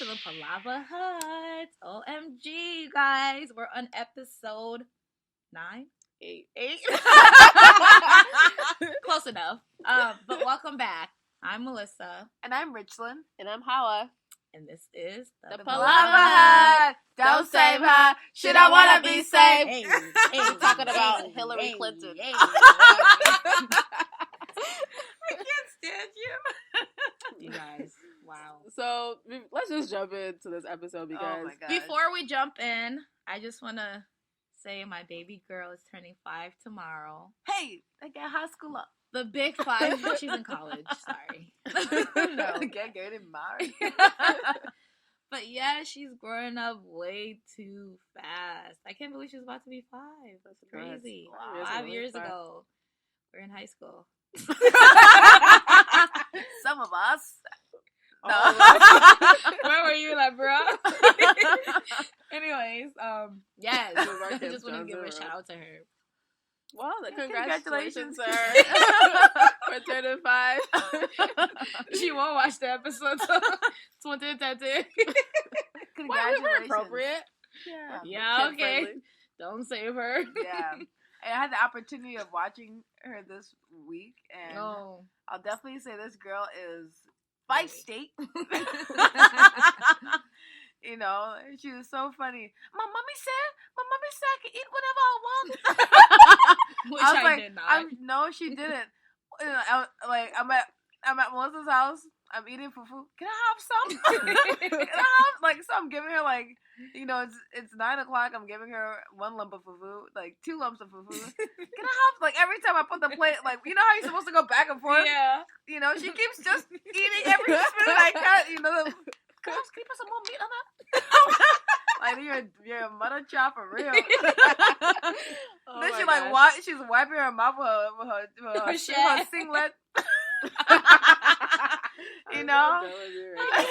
to the Palava Hut. OMG, you guys. We're on episode 9? 8. Close enough. But welcome back. I'm Melissa. And I'm Richland. And I'm Hawa. And this is The Palava Palava. Don't save her. Should I wanna be saved? Hey, We're talking about Hillary Clinton. I can't stand you. You guys. Wow. So let's just jump into this episode because Oh my God. Before we jump in, I just want to say my baby girl is turning 5 tomorrow. Hey, I got high school up. The big 5. She's in college. Sorry. No. Getting married. But yeah, she's growing up way too fast. I can't believe she's about to be 5. That's crazy. Wow. 5 years ago. We're in high school. Some of us. No. Where were you, like, bro? Anyways, yes. I just want to give a shout out to her. well, Congratulations. sir. For turning 5. She won't watch the episode, so 2010. Well, we were appropriate. Yeah, Kid okay. friendly. Don't save her. Yeah. I had the opportunity of watching her this week, and No. I'll definitely say this girl is feisty. You know, she was so funny. My mommy said I can eat whatever I want. Which I was I like, did not. no, she didn't. You know, I'm at Melissa's house. I'm eating fufu. Can I have some? Can I have so I'm giving her it's 9 o'clock. I'm giving her 1 lump of fufu, 2 lumps of fufu. Can I have every time I put the plate, you know how you're supposed to go back and forth? Yeah. You know, she keeps just eating every spoon I cut. You know, can I put some more meat on that? You're a mother child for real. Oh Then my she gosh. she's wiping her mouth with her Shit. singlet. You I know? love that when you're right.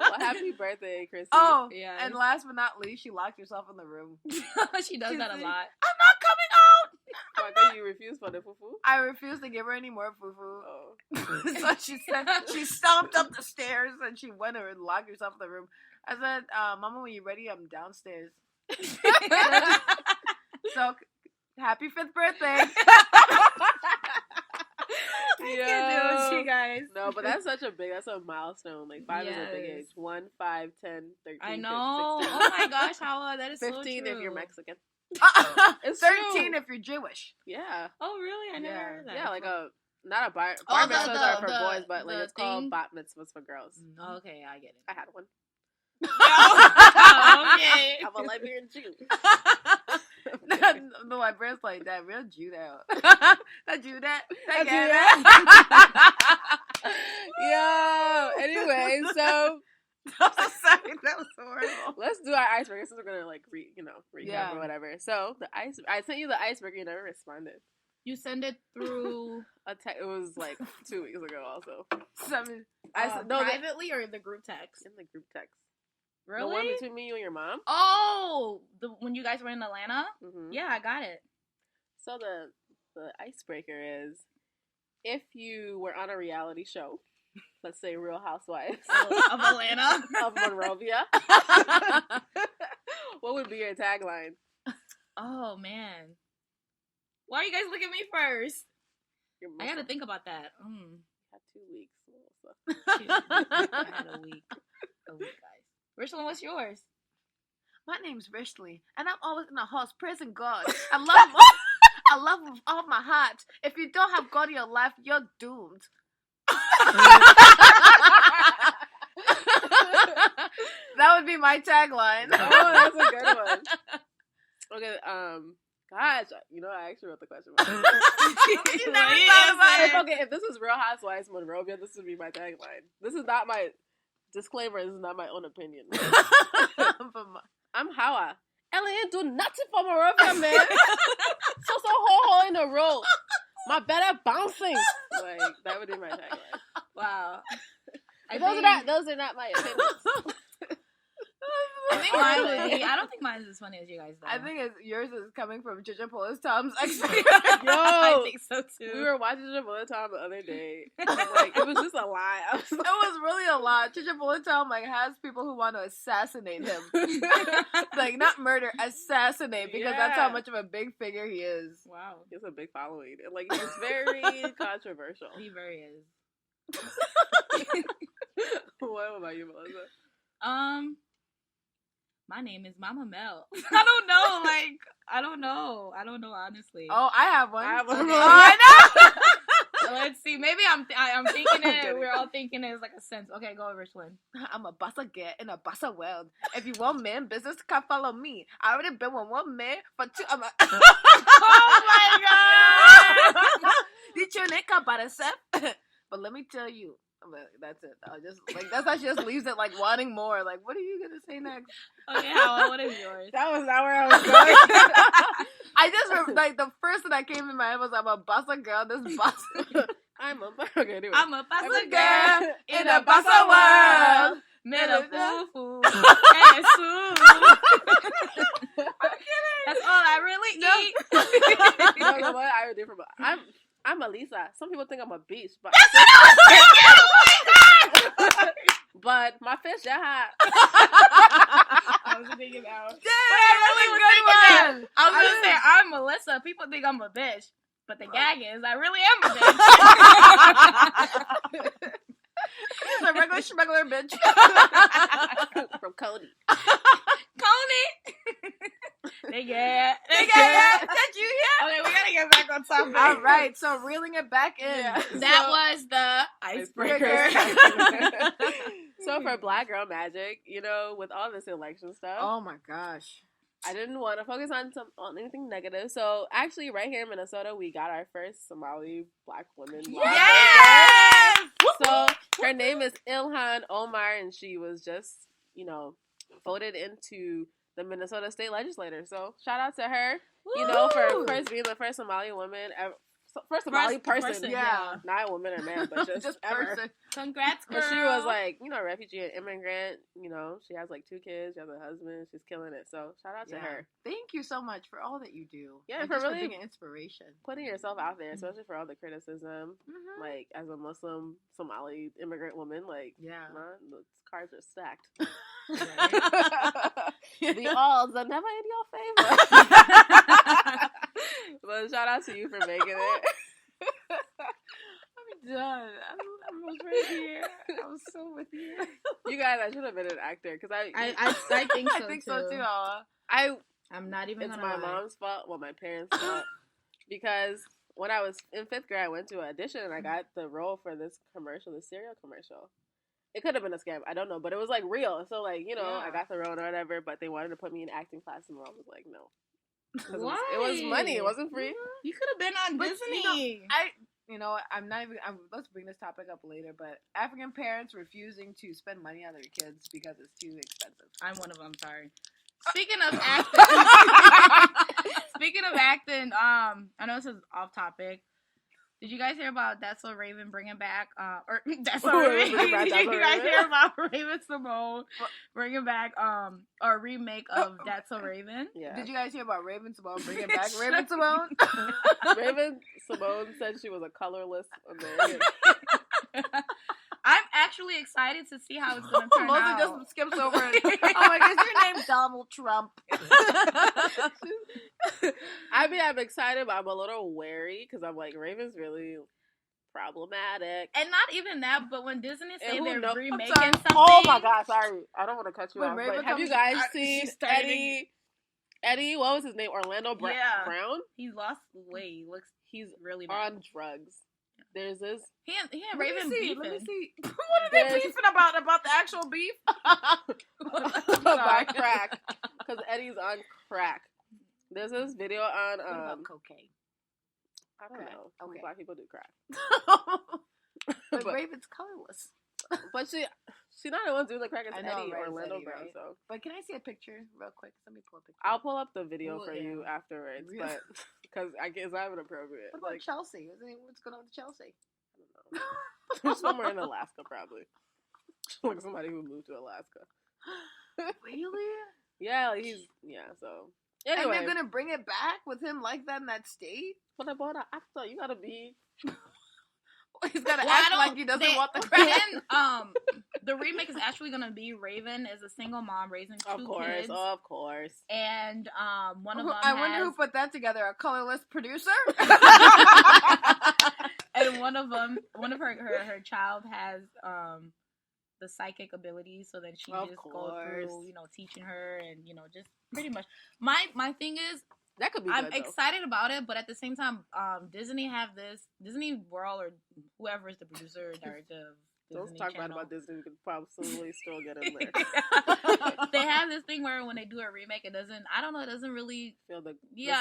Well, happy birthday, Chrissy. Oh, Yeah. and last but not least, she locked herself in the room. She does that a lot. I'm not coming out. I thought you refused for the fufu. I refused to give her any more fufu. Oh. So she stomped up the stairs and she went and locked herself in the room. I said, Mama, when you're ready, I'm downstairs. So, happy 5th birthday. Yeah. You guys. No, but that's a milestone. 5 is a big age. 1, 5, 10, 13, I know. 16. Oh my gosh, Hawa, that is 15 so true. if you're Mexican. It's It's 13 true. if you're Jewish. Yeah. Oh really? I never Yeah. heard that. Yeah, not a bar Oh, mitzvahs are for the- boys, but the it's called thing? bat mitzvahs for girls. Okay, I get it. I had one. Okay. I'm a Liberian Jew. The librarian's like, that real Jew that. That Jew that. Yo. Anyway, so I'm so sorry. That was horrible. let's do our icebreaker since we're gonna recap Yeah. or whatever. So I sent you the icebreaker. You never responded. You send it through It was 2 weeks ago. Also, privately or in the group text? in the group text. Really? The one between me, you, and your mom. Oh, when you guys were in Atlanta? Mm-hmm. Yeah, I got it. So the icebreaker is, if you were on a reality show, let's say Real Housewives Of Atlanta? of Monrovia, what would be your tagline? Oh man. Why are you guys looking at me first? I gotta think about that. Had 2 weeks. I had a week. Guys. Richland, what's yours? My name's Rishley, and I'm always in the house praising God. I love with all my heart. If you don't have God in your life, you're doomed. That would be my tagline. Oh, that's a good one. Okay, gosh, I actually wrote the question. You never thought about it. Okay, if this is Real Housewives of Monrovia, this would be my tagline. This is not my disclaimer. This is not my own opinion. I'm Hawa. Ellen ain't do nothing for Monrovia, man. so ho in the road. My better bouncing. That would be my tagline. Wow. Those are not my opinions. I think mine would be. I don't think mine is as funny as you guys. Though. I think yours is coming from Chichipolis Tom's experience. Yo, I think so too. We were watching Chichipolis Tom the other day. Like, it was just a lie. It was really a lot. Chichipolis Tom like has people who want to assassinate him. Like not murder, assassinate, because that's how much of a big figure he is. Wow, he has a big following, and like he's very controversial. He very is. What about you, Melissa? My name is Mama Mel. I don't know. Like, I don't know, honestly. Oh, I have one. I have one. Okay. Oh, I know. Let's see. Maybe I'm thinking it. We're all thinking it is like a sense. Okay, go over, Swin. I'm a bossa get in a bossa world. If you want man business, come follow me. I already been with one man for two. I'm a... Oh my god! Did you nick up by the set? But let me tell you. That's it. I'll just like that's how she just leaves it like wanting more. Like, what are you gonna say next? Okay, Howell, what is yours? That was not where I was going. I just like the first thing that came in my head was I'm a bossa girl. This bossa. Okay, anyway. I'm a bossa girl in a bossa world. Mela fufu. Jesus. That's all I really eat. You know what? I would different. I'm Elisa. Some people think I'm a beach, but but my fish are hot. I was thinking out. Good one. I was gonna say I'm Melissa. People think I'm a bitch, but the gag is I really am a bitch. She's a regular schmuggler bitch. From Cody. Coney. They get. Did you hear? Okay, we gotta get back on topic. All right, so reeling it back in. Yeah. That was the icebreaker. So for Black Girl Magic, you know, with all this election stuff, Oh my gosh. I didn't want to focus on anything negative. So actually, right here in Minnesota, we got our first Somali Black woman. Yes! So her name is Ilhan Omar, and she was just, you know, voted into the Minnesota State Legislature. So shout out to her, you know, for first being the first Somali woman ever. First Somali person. Yeah. Not a woman or man, but just ever. person. Congrats, girl. But she was like, you know, refugee and immigrant. You know, she has like 2 kids. She has a husband. She's killing it. So shout out to her. Thank you so much for all that you do. Yeah, and for just really being an inspiration. Putting yourself out there, especially for all the criticism. Mm-hmm. Like, as a Muslim Somali immigrant woman, like, Yeah. man, the cards are stacked. Right. The odds are never in your favor. But shout out to you for making it. I'm done. I was right here. I was so with you. You guys, I should have been an actor because I think so. I think so too. Aw. I'm not even. It's gonna my lie. mom's fault. Well, my parents' fault because when I was in 5th grade, I went to an audition and I got the role for this commercial, the cereal commercial. It could have been a scam. I don't know, but it was like real. So like, you know, I got the role or whatever. But they wanted to put me in acting class, and mom was like, no. Why? It was money. It wasn't free. You could have been on But, Disney. I'm not even. Let's bring this topic up later. But African parents refusing to spend money on their kids because it's too expensive. I'm one of them. Sorry. Speaking of acting, I know this is off topic. Did you guys hear about That's So Raven bringing back, or That's So Raven? Did you guys hear about Raven Simone bringing back, a remake of That's So Raven? Yeah. Did you guys hear about Raven Simone bringing back Raven Simone? Raven Simone said she was a colorless American. I'm actually excited to see how it's going to turn Melissa out. just skips over it. Oh my gosh, your name's Donald Trump. I mean, I'm excited, but I'm a little wary because I'm like, Raven's really problematic. And not even that, but when Disney say And who they're knows- remaking sorry. something. Oh my god, sorry. I don't want to cut you When off. Raven But have you comes- guys she's seen starting- Eddie, what was his name? Orlando Yeah. Brown? He lost weight. He looks He's really bad. on drugs. There's this. He and Let Raven me beefing. see. What are they There's- beefing about? About the actual beef? About crack. Because Eddie's on crack. There's this video on, What about cocaine? I don't crack? know. Okay. Black people do crack. But But- Raven's colorless. But she's not the one doing the crack. It's I know, Eddie, right, it's Orlando Eddie, Brown. right? So But can I see a picture real quick? Let me pull a picture. I'll pull up the video Well, for yeah. you afterwards. Really? But because I guess I'm inappropriate. What about Like, Chelsea? What's going on with Chelsea? I don't know. Somewhere in Alaska, probably. Like somebody who moved to Alaska. Really? Yeah, so. Anyway. And they're gonna bring it back with him like that in that state? But about an actor, you gotta be... He's gotta act like he doesn't want the credit. Then, the remake is actually gonna be Raven as a single mom raising two kids. Of course. And one of them I wonder who put that together. A colorless producer? And one of her child has the psychic abilities, so then she of just course. goes through, teaching her, and just pretty much. My thing is, that could be. I'm excited about it, but at the same time, Disney World or whoever is the producer or director of Disney Don't talk Channel. about Disney. We could probably still get in there. They have this thing where when they do a remake, it doesn't really feel the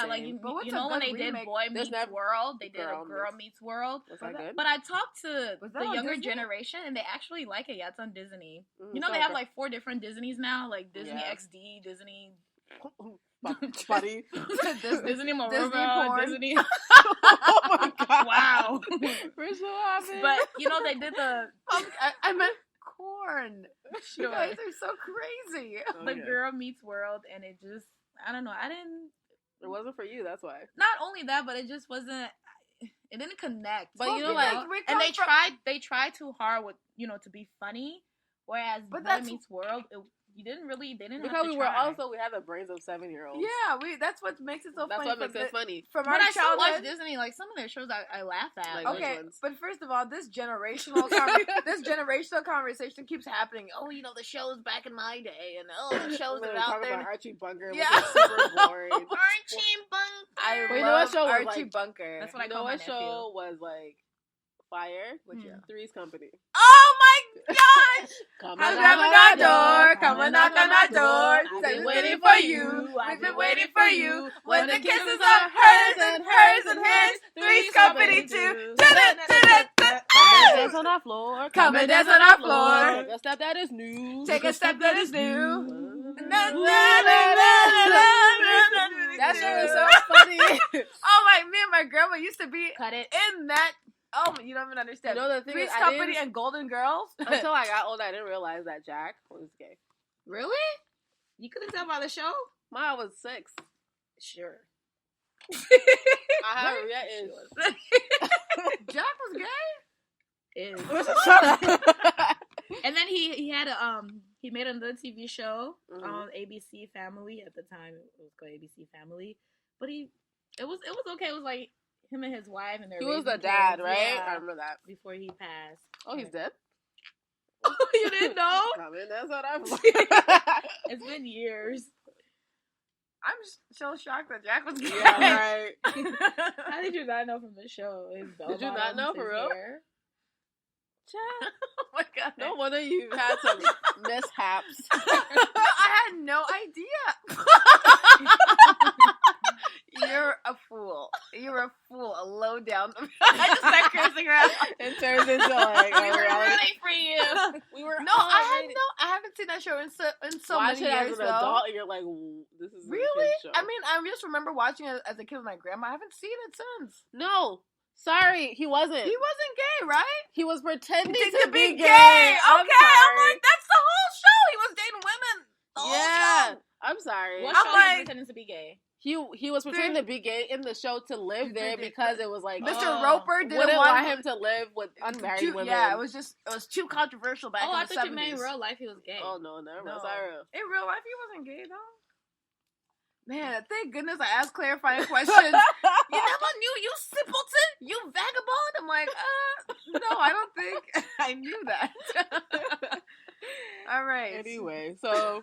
like when they did Boy Meets World, they did a Girl Meets World. Was that good? But I talked to the younger Disney? generation, and they actually like it. Yeah, it's on Disney. Mm, They have like 4 different Disneys now, like Disney XD, Disney. Buddy. Disney Moreover, Disney. Oh my god! Wow, we're so happy. But they did the. I meant corn. Sure. You guys are so crazy. The Girl Meets World, and it just, I don't know. It wasn't for you. That's why. Not only that, but it just wasn't. It didn't connect. But and they tried too hard with to be funny, whereas Boy Meets World, they didn't because have to we had the brains of 7-year-olds. Yeah, that's what makes it so funny. That's what makes it funny. From but our I still watch childhood. Disney. Like some of their shows, I laugh at. Like, Okay, but first of all, this generational conversation keeps happening. Oh, the shows back in my day, and the shows that are out there. About Archie Bunker, yeah, which is super boring. Archie Bunker. I love Archie Bunker. That's what I call my nephew. Show was like fire. Three's Company. Oh my gosh! Come and knock on our door. I've been waiting for you. We've been waiting for you. When the kisses are hers and hers and his, Three's Company too. Dance on our floor. Come and dance on our floor. Take a step that is new. Take a step that is new. That show is so funny. Oh, me and my grandma used to be Cut it. in that. Oh, you don't even understand. The thing Three's is, Company and Golden Girls. Until I got older, I didn't realize that Jack was gay. Really? You couldn't tell by the show? I was 6. Sure. I have yet is. Jack was gay? Is. Shut up. And then he had he made another TV show on ABC Family. At the time it was called ABC Family. But it was okay. It was like him and his wife, and he was the dad, right? Yeah, I remember that. Before he passed. Oh, he's dead? You didn't know? I mean, that's what I'm It's been years. I'm so shocked that Jack was gay. Yeah, right. How did you not know from the show? Did you not know for real? Jack. Oh my god. No wonder you've had some mishaps. I had no idea. You're a fool. You're a fool. A low down. I just start cursing around. It turns into like we were rooting for you. We were. I haven't seen that show in so many years. As an adult, and you're like, this is really. A kid's show. I mean, I just remember watching it as a kid with my grandma. I haven't seen it since. No, sorry, he wasn't. He wasn't gay, right? He was pretending to be gay. Okay, I'm like, that's the whole show. He was dating women. The whole show. I'm sorry. What I'm show like, he pretending to be gay? He was pretending to be gay in the show to live there because it was like Mr. Roper wouldn't want him to live with unmarried women. Yeah, it was too controversial back in the 70s. I thought you meant in real life he was gay. Oh no, never mind. Sorry. In real life he wasn't gay though. Man, thank goodness I asked clarifying questions. You never knew, you simpleton, you vagabond. I'm like, no, I don't think I knew that. All right. Anyway, so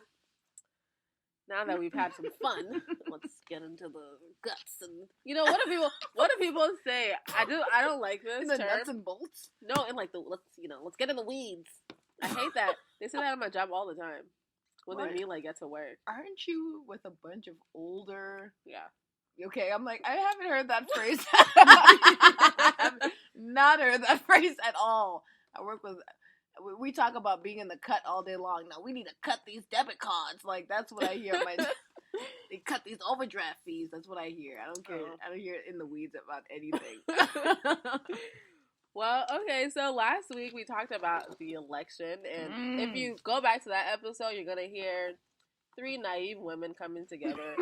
now that we've had some fun, let's get into the guts and what do people say? I don't like this the term. nuts and bolts. No, and like let's get in the weeds. I hate that. They say that at my job all the time. When they mean like get to work. Aren't you with a bunch of older? Yeah. Okay, I'm like, I haven't heard that phrase. I have not heard that phrase at all. I work with. We talk about being in the cut all day long. Now we need to cut these debit cards. Like that's what I hear. They cut these overdraft fees. That's what I hear. I don't care. I don't hear it in the weeds about anything. Well, okay, so last week we talked about the election, and if you go back to that episode, you're gonna hear 3 naive women coming together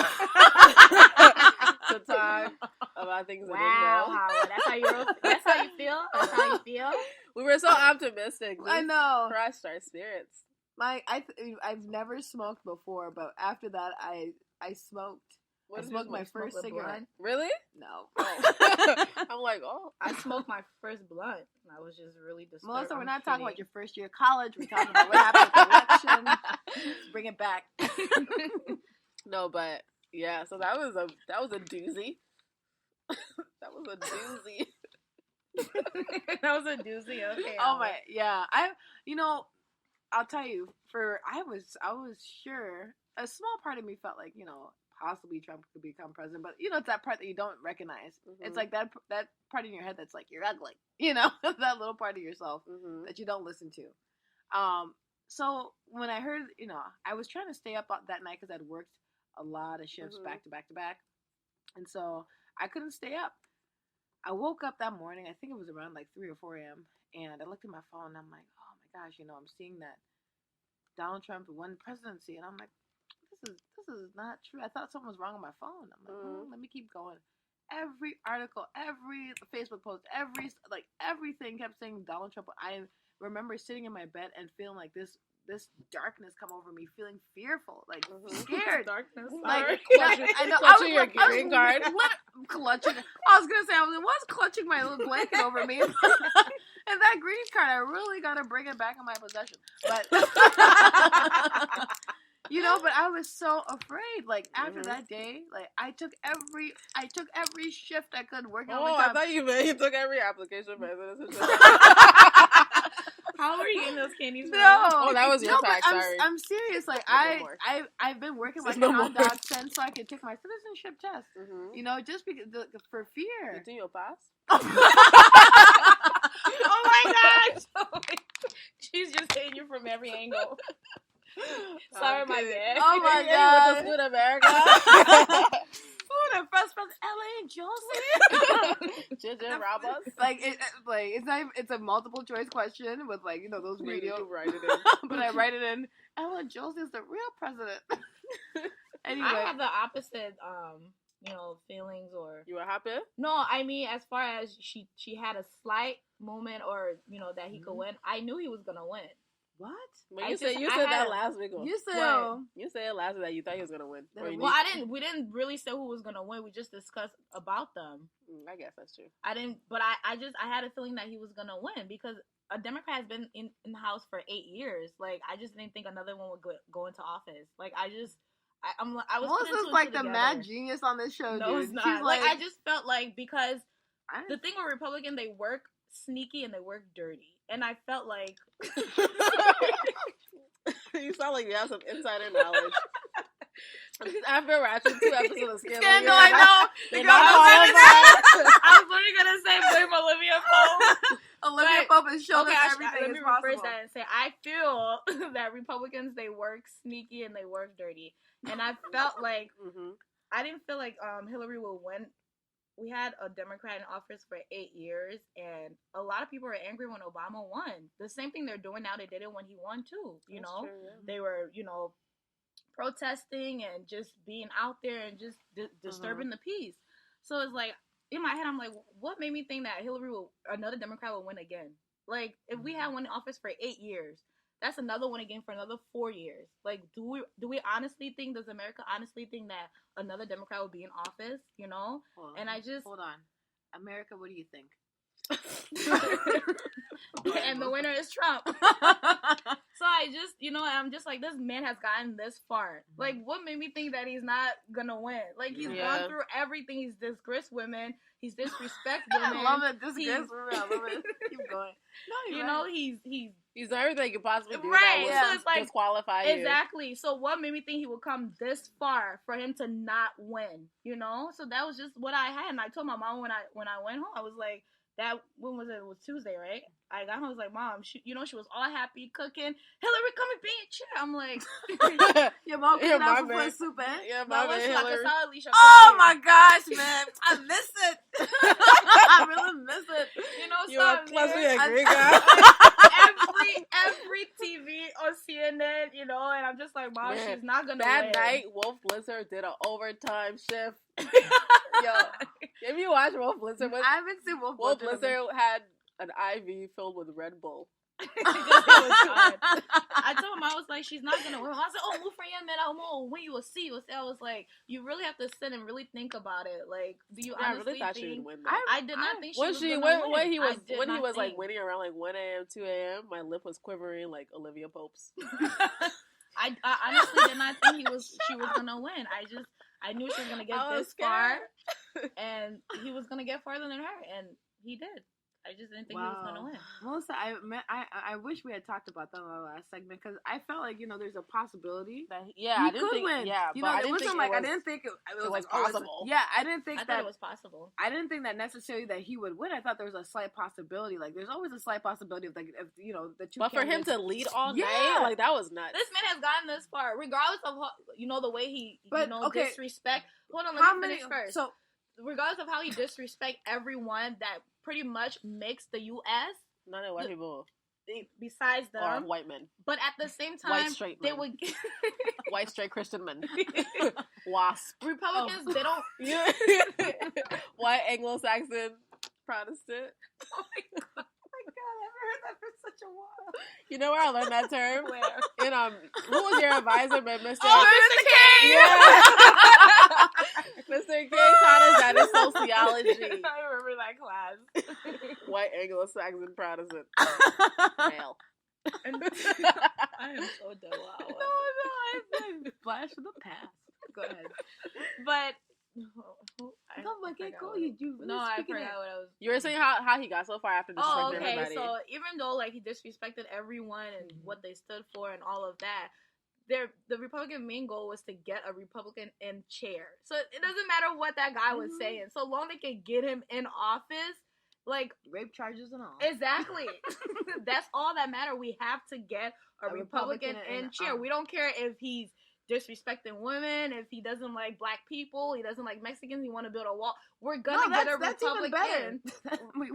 to talk about things they didn't know. Howard, that's how you feel? That's how you feel? We were so optimistic. I know. Crushed our spirits. I've never smoked before, but after that, I smoked. I smoked my first cigarette. Really? No. Oh. I'm like, oh. I smoked my first blunt. I was just really disturbed. Melissa, we're not talking about your first year of college. We're talking about what happened at the election. Let's bring it back. No, but yeah. So that was a doozy. That was a doozy. That was a doozy. Okay. Oh my, yeah. I'll tell you. I was sure. A small part of me felt like, possibly Trump could become president, but it's that part that you don't recognize. Mm-hmm. It's like that part in your head that's like, you're ugly, that little part of yourself that you don't listen to. So when I heard, I was trying to stay up that night because I'd worked a lot of shifts back to back to back, and so I couldn't stay up. I woke up that morning, I think it was around like 3 or 4 a.m., and I looked at my phone and I'm like, oh my gosh, I'm seeing that Donald Trump won the presidency, and I'm like, this is not true. I thought something was wrong with my phone. I'm like, let me keep going. Every article, every Facebook post, everything kept saying Donald Trump. I remember sitting in my bed and feeling like this darkness come over me, feeling fearful, like scared. Darkness. Like I know. Clutching your green card. Clutching. I was gonna say I was clutching my little blanket over me, and that green card, I really gotta bring it back in my possession. But but I was so afraid. Like after that day, like I took every shift I could working on my job. I thought you meant you took every application for citizenship. How were you getting those candies? No. Oh, that was your fact. Sorry. I'm serious. Like I've been working like an hound dog since so I could take my citizenship test. Just because for fear. You do your pass? Oh my gosh! She's just hitting you from every angle. Sorry, my bad. Oh my god. With the Food America. Food and first LA and Joseph. Ramos. It's a multiple choice question with those radio. You write it in. But I write it in. Ellen Joseph is the real president. Anyway, I have the opposite feelings or. You were happy? No, I mean as far as she had a slight moment or that he could win. I knew he was gonna win. What? But you said that last week. You said last week that you thought he was gonna win. We didn't really say who was gonna win. We just discussed about them. I guess that's true. I didn't, but I had a feeling that he was gonna win because a Democrat has been in the House for 8 years. Like I just didn't think another one would go into office. Like I was. Melissa's like the mad genius on this show. No, dude. it's not. She's like I just felt like because the thing with Republican, they work sneaky and they work dirty, and I felt like. You sound like you have some insider knowledge. After watching 2 episodes of Scandal, I know. I was literally gonna say blame Olivia Pope. Olivia Pope is showing everything. Let me rephrase that and say I feel that Republicans, they work sneaky and they work dirty, and I felt like I didn't feel like Hillary will win. We had a Democrat in office for 8 years, and a lot of people were angry when Obama won. The same thing they're doing now, they did it when he won too. True, yeah. They were, protesting and just being out there and just disturbing the peace. So it's like in my head, I'm like, what made me think that another Democrat will win again? Like if we had one in office for 8 years, that's another one again for another 4 years. Like, do we honestly think? Does America honestly think that another Democrat will be in office? And I just hold on, America. What do you think? And the winner is Trump. So I just, I'm just like, this man has gotten this far. Like, what made me think that he's not gonna win? Like, he's gone through everything. He's disgraced women. He's disrespect women. I love it. Disgraced women. I love it. Keep going. No, he's done everything he could possibly do. Right. That So it's like disqualify you. Exactly. So what made me think he would come this far for him to not win? So that was just what I had, and I told my mom when I went home, I was like, when was it? It was Tuesday, right? I got home, I was like, Mom, she was all happy cooking. Hillary, come and be in chair. I'm like, your mom cooking out for man. put soup in? Yeah, no, my it was man, like Hillary. a solid Alicia. Oh my gosh, man. I miss it. I really miss it. You know, You're a classy great guy. every TV on CNN, you know, and I'm just like, Mom, Man, she's not gonna that win. night, Wolf Blitzer did an overtime shift. Yo, if you watch Wolf Blitzer, I haven't seen Wolf Blitzer had an IV filled with Red Bull. I told him, I was like, she's not gonna win. I said, oh, move for you, man. I won't win. You will see. I was like, you really have to sit and really think about it. Like, do you honestly I really thought think she would win? I did not think she was gonna win. When he was think. like winning around like 1 a.m., 2 a.m., my lip was quivering like Olivia Pope's. I honestly did not think she was gonna win. I knew she was gonna get this far, and he was gonna get farther than her, and he did. I just didn't think he was gonna win. Melissa, I wish we had talked about that in our last segment because I felt like there's a possibility that I didn't think win. Yeah, you but know, I didn't think it was was like possible. I didn't think that it was possible. I didn't think that necessarily that he would win. I thought there was a slight possibility. Like there's always a slight possibility of like if the two. But for him to lead all night, like that was nuts. This man has gotten this far, regardless of the way he disrespect. Hold on, let me finish first. So regardless of how he disrespect everyone that pretty much makes the U.S. None of white people. Besides them. Or white men. But at the same time, white straight men. They would... white straight Christian men. WASP. Republicans, they don't... White Anglo-Saxon Protestant. Oh my god. I never heard that for such a while. You know where I learned that term? Where? In who was your advisor, man? Mr. Mr. King! Yeah. Mr. King taught us that in sociology. I remember that class. White Anglo-Saxon Protestant. Male. I am so dumb. Wow. No, flash from the past. Go ahead. But I forgot what I was. You were saying how he got so far after disrespecting everybody. So even though like he disrespected everyone and what they stood for and all of that, the Republican main goal was to get a Republican in chair. So it doesn't matter what that guy was saying, so long they can get him in office. Like rape charges and all. Exactly. That's all that matter. We have to get a Republican in chair. We don't care if he's disrespecting women, if he doesn't like black people, he doesn't like Mexicans, he want to build a wall. We're gonna get a Republican.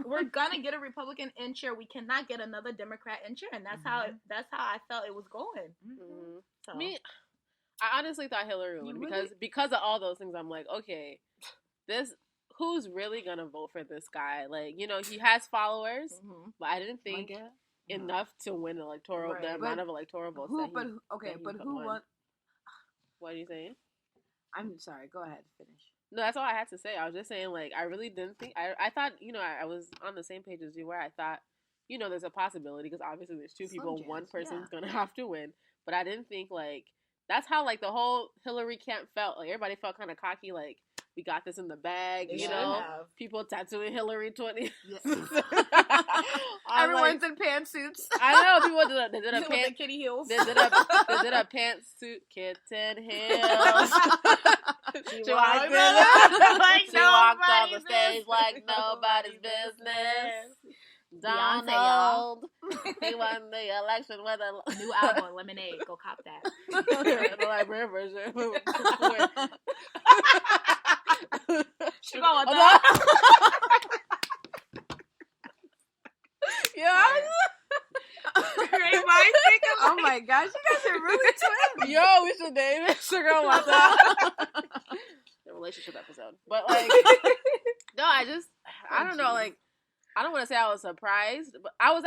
We're gonna get a Republican in chair. We cannot get another Democrat in chair, and that's how I felt it was going. Mm-hmm. So. I honestly thought Hillary would win because of all those things. I'm like, okay, who's really gonna vote for this guy? Like, he has followers, but I didn't think enough to win the amount of electoral votes. Who won? What are you saying? I'm sorry. Go ahead. Finish. No, that's all I had to say. I was just saying, like, I really didn't think. I thought, I was on the same page as you where I thought, there's a possibility because obviously there's two people, one person's gonna have to win. But I didn't think that's how the whole Hillary camp felt. Like everybody felt kind of cocky, like we got this in the bag. People tattooing Hillary 20. Everyone's in pantsuits. I know people did a pant kitty heels. They did a pantsuit kitten heels. She walked on the stage like nobody's business. Donald, he won the election with a new album, Lemonade. Go cop that. The library version. She go with that. Yeah. Oh my gosh, you guys are really twins. Yo, we should name it Sugar Wanda. The relationship episode. But no, I don't know, I don't want to say I was surprised, but I was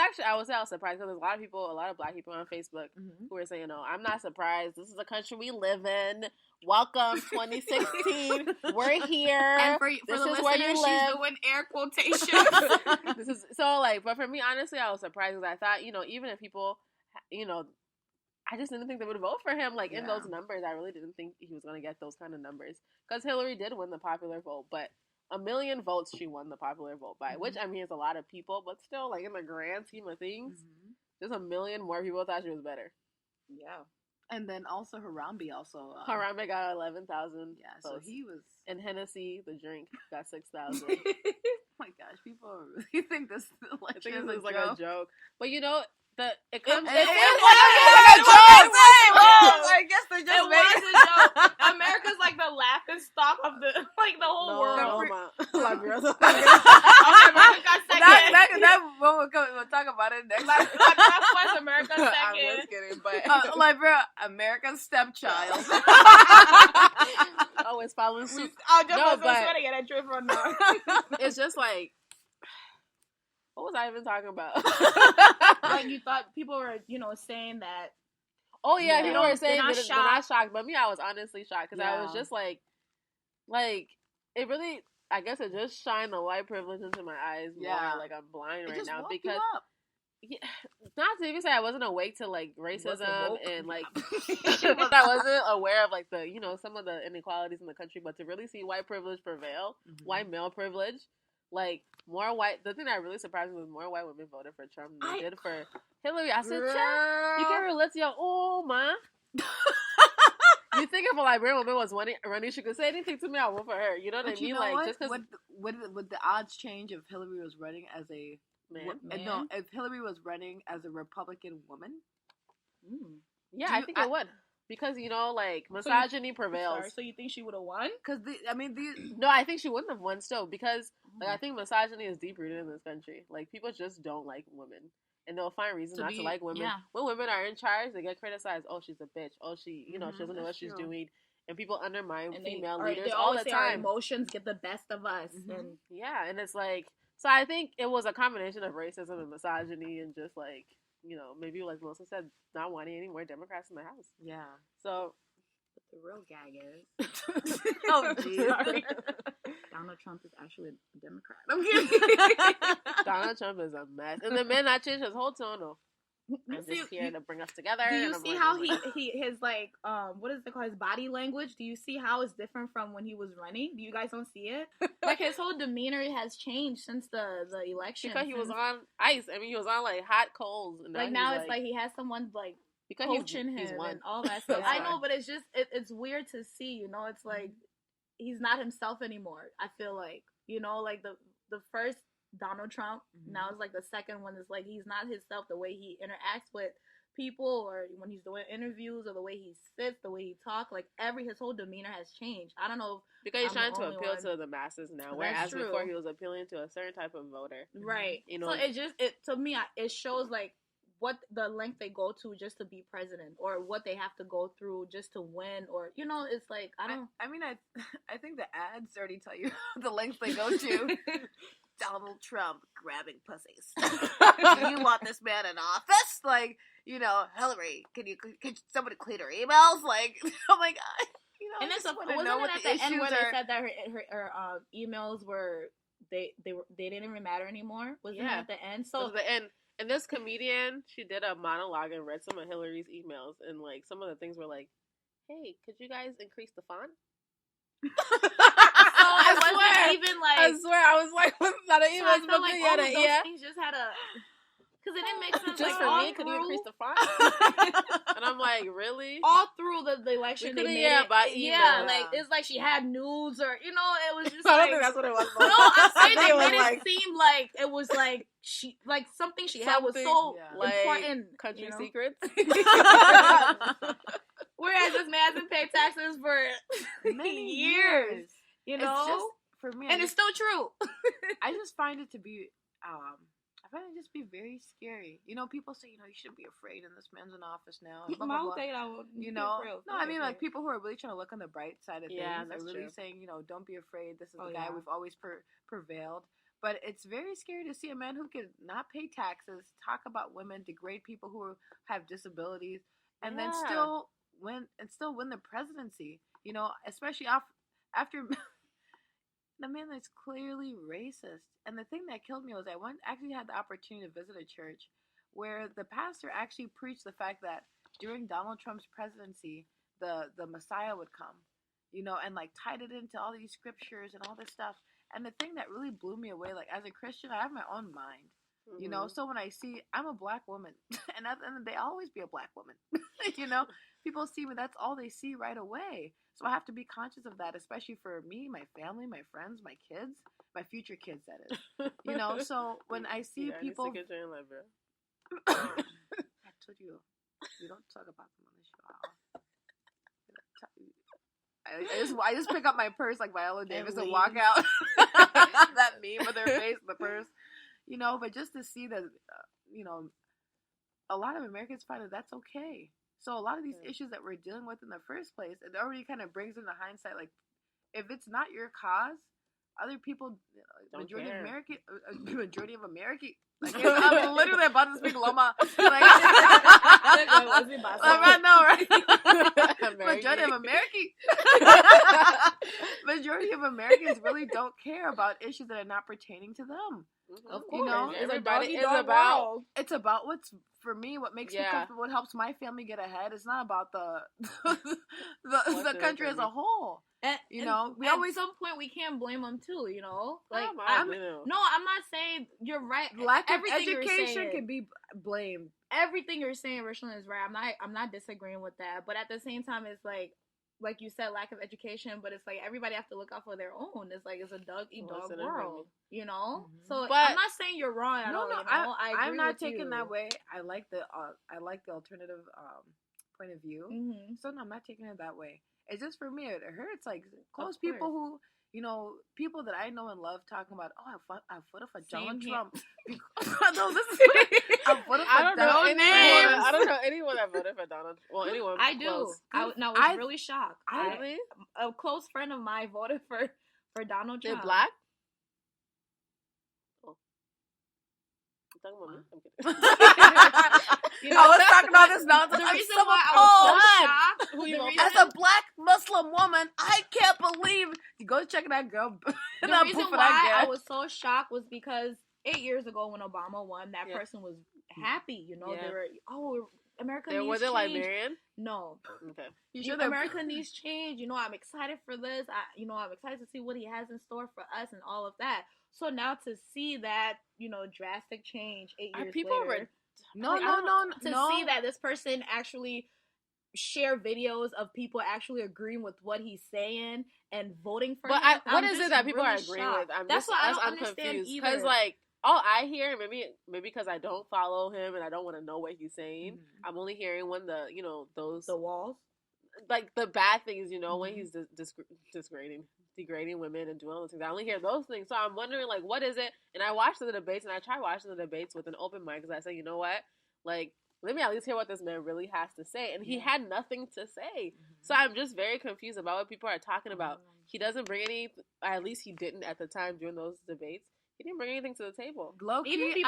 surprised because there's a lot of black people on Facebook who were saying, "No, I'm not surprised. This is the country we live in. Welcome, 2016. We're here. And for this the is where you live." She's doing air quotations. This is so but for me, honestly, I was surprised because I thought, even if people, I just didn't think they would vote for him. In those numbers, I really didn't think he was going to get those kind of numbers because Hillary did win the popular vote, but. 1 million votes she won the popular vote by, which I mean is a lot of people, but still, in the grand scheme of things, there's 1 million more people thought she was better. Yeah, And then also Harambe also. Harambe got 11,000. Yeah, so he was. And Hennessy, the drink, got 6,000. Oh my gosh, people really think this election is like a joke. But it comes. It was like a joke. I guess they're just it was a joke. America's like the laughing stock of the whole world. America got second. That we'll talk about it next. America second. I was kidding, but America's stepchild. Always following suit. It's just like, what was I even talking about? Like you thought people were, saying that. Oh yeah, people were saying they're not shocked, but me, I was honestly shocked because I was just like it really. I guess it just shined the white privilege into my eyes more. Like I'm blind right now because. Yeah, not to even say I wasn't awake to like racism and like I wasn't aware of like the some of the inequalities in the country, but to really see white privilege prevail, white male privilege, like more white. The thing that really surprised me was more white women voted for Trump than they did for Hillary. I said, you can't relate to your man. You think if a Liberian woman was running, she could say anything to me, I vote for her. You know what I mean? Like just because would the odds change if Hillary was running as a man? No, if Hillary was running as a Republican woman. Yeah, I think it would. Because, misogyny prevails. Sorry, so you think she would have won? Because, No, I think she wouldn't have won still. Because, I think misogyny is deep-rooted in this country. Like, people just don't like women. And they'll find reasons not to like women. Yeah. When women are in charge, they get criticized. Oh, she's a bitch. Oh, she doesn't know what she's doing. And people undermine female leaders all the time. Our emotions get the best of us. And it's like... So I think it was a combination of racism and misogyny and just like, maybe like Melissa said, not wanting any more Democrats in the House. Yeah. So the real gag is oh geez. Donald Trump is actually a Democrat. I'm kidding. Donald Trump is a mess. And the man not changed his whole tone though. I'm just here to bring us together. Do you see how his like what is it called, his body language? Do you see how it's different from when he was running? Do you guys don't see it? Like his whole demeanor has changed since the election. Because he was on ice. I mean, he was on like hot coals. And now it's like he has someone like because coaching him and all that stuff. I know, but it's just it's weird to see. It's like he's not himself anymore. I feel like like the first Donald Trump. Now it's like the second one is like he's not himself, the way he interacts with people or when he's doing interviews or the way he sits, the way he talks, like his whole demeanor has changed. I don't know because he's trying to appeal to the masses now, whereas before he was appealing to a certain type of voter. Right. So to me it shows like what the length they go to just to be president or what they have to go through just to win or it's like I think the ads already tell you the lengths they go to. Donald Trump grabbing pussies. Do you want this man in office? Like, Hillary, can somebody clean her emails? Like, oh my god. And then wasn't it at the end where they said that her emails were they didn't even matter anymore? Wasn't it at the end? So it was the end. And this comedian, she did a monologue and read some of Hillary's emails, and like some of the things were like, "Hey, could you guys increase the font?" I wasn't even like. I swear, I was like, "What's that an email?" So like all of those things just had a. Because it didn't make sense. Just like, for me, could you increase the font? And I'm like, really? All through the election, they made it. By email. Yeah, like it's like she had nudes or it was just. I don't think that's what it was. No, I'm saying they made it seem like it was like she something she had was so important. Country secrets. Whereas this man hasn't paid taxes for many years. It's just, for me, and it's still true. I just find it to be. I find it just be very scary. People say, you shouldn't be afraid, and this man's in office now. And blah, blah, blah. No, I mean, like, people who are really trying to look on the bright side of things are really saying, don't be afraid. This is the guy we've always prevailed. But it's very scary to see a man who can not pay taxes, talk about women, degrade people who have disabilities, and then still win the presidency. Especially after. The man is clearly racist. And the thing that killed me was I actually had the opportunity to visit a church where the pastor actually preached the fact that during Donald Trump's presidency, the Messiah would come, and like tied it into all these scriptures and all this stuff. And the thing that really blew me away, like as a Christian, I have my own mind, so when I see, I'm a black woman, and at the end of the day, I'll always be a black woman, people see me. That's all they see right away. So I have to be conscious of that, especially for me, my family, my friends, my kids, my future kids. That is, you know. So when I see people, I told you, we don't talk about them on the show. I just pick up my purse like Viola Davis and walk out. That meme with her face, the purse, you know. But just to see that, you know, a lot of Americans find that that's okay. So a lot of these issues that we're dealing with in the first place, it already kind of brings into hindsight, like, if it's not your cause, other people, majority of American, like, I'm literally about to speak Loma. Like, I know, right? Majority of Americans really don't care about issues that are not pertaining to them. Of course, you know, everybody is about. It's about what's for me, what makes me comfortable, what helps my family get ahead. It's not about the country as a whole. You know, we always at some point we can't blame them too. You know, like I'm not saying you're right. Lack of education can be blamed. Everything you're saying, Richland, is right. I'm not disagreeing with that, but at the same time, it's like you said, lack of education. But it's like everybody have to look out for their own. It's like it's a dog eat dog world, you know. Mm-hmm. So but, I'm not saying you're wrong at all. No, you know? I'm not taking that way. I like the alternative point of view. Mm-hmm. So no, I'm not taking it that way. It's just for me. It hurts. Like close people who. You know, people that I know and love talking about, I voted for Donald Trump. No, this is I voted for Donald Trump. I don't know anyone that voted for Donald Trump. Well, anyone I do. I was really shocked. Really? A close friend of mine voted for Donald Trump. They're black? Oh. I'm talking about me? I'm kidding. You know, I was talking about this nonsense. The reason why I was so shocked, as a black Muslim woman, I can't believe. You go check that girl. The reason why I was so shocked was because 8 years ago when Obama won, that person was happy. You know, they were America needs change. Was it Liberian? No. Okay. America needs change. You know, I'm excited for this. I'm excited to see what he has in store for us and all of that. So now to see that, you know, drastic change 8 years later. See that this person actually share videos of people actually agreeing with what he's saying and voting for him. But what is it that people are agreeing with? I'm confused because like all I hear, maybe because I don't follow him and I don't want to know what he's saying. Mm-hmm. I'm only hearing when the walls, like the bad things, you know, when he's degrading women and doing all those things. I only hear those things. So I'm wondering, like, what is it? And I watched the debates, and I try watching the debates with an open mind because I say, you know what? Like, let me at least hear what this man really has to say. And he had nothing to say. Mm-hmm. So I'm just very confused about what people are talking about. He doesn't bring any, at least he didn't at the time during those debates. He didn't bring anything to the table. Low-key,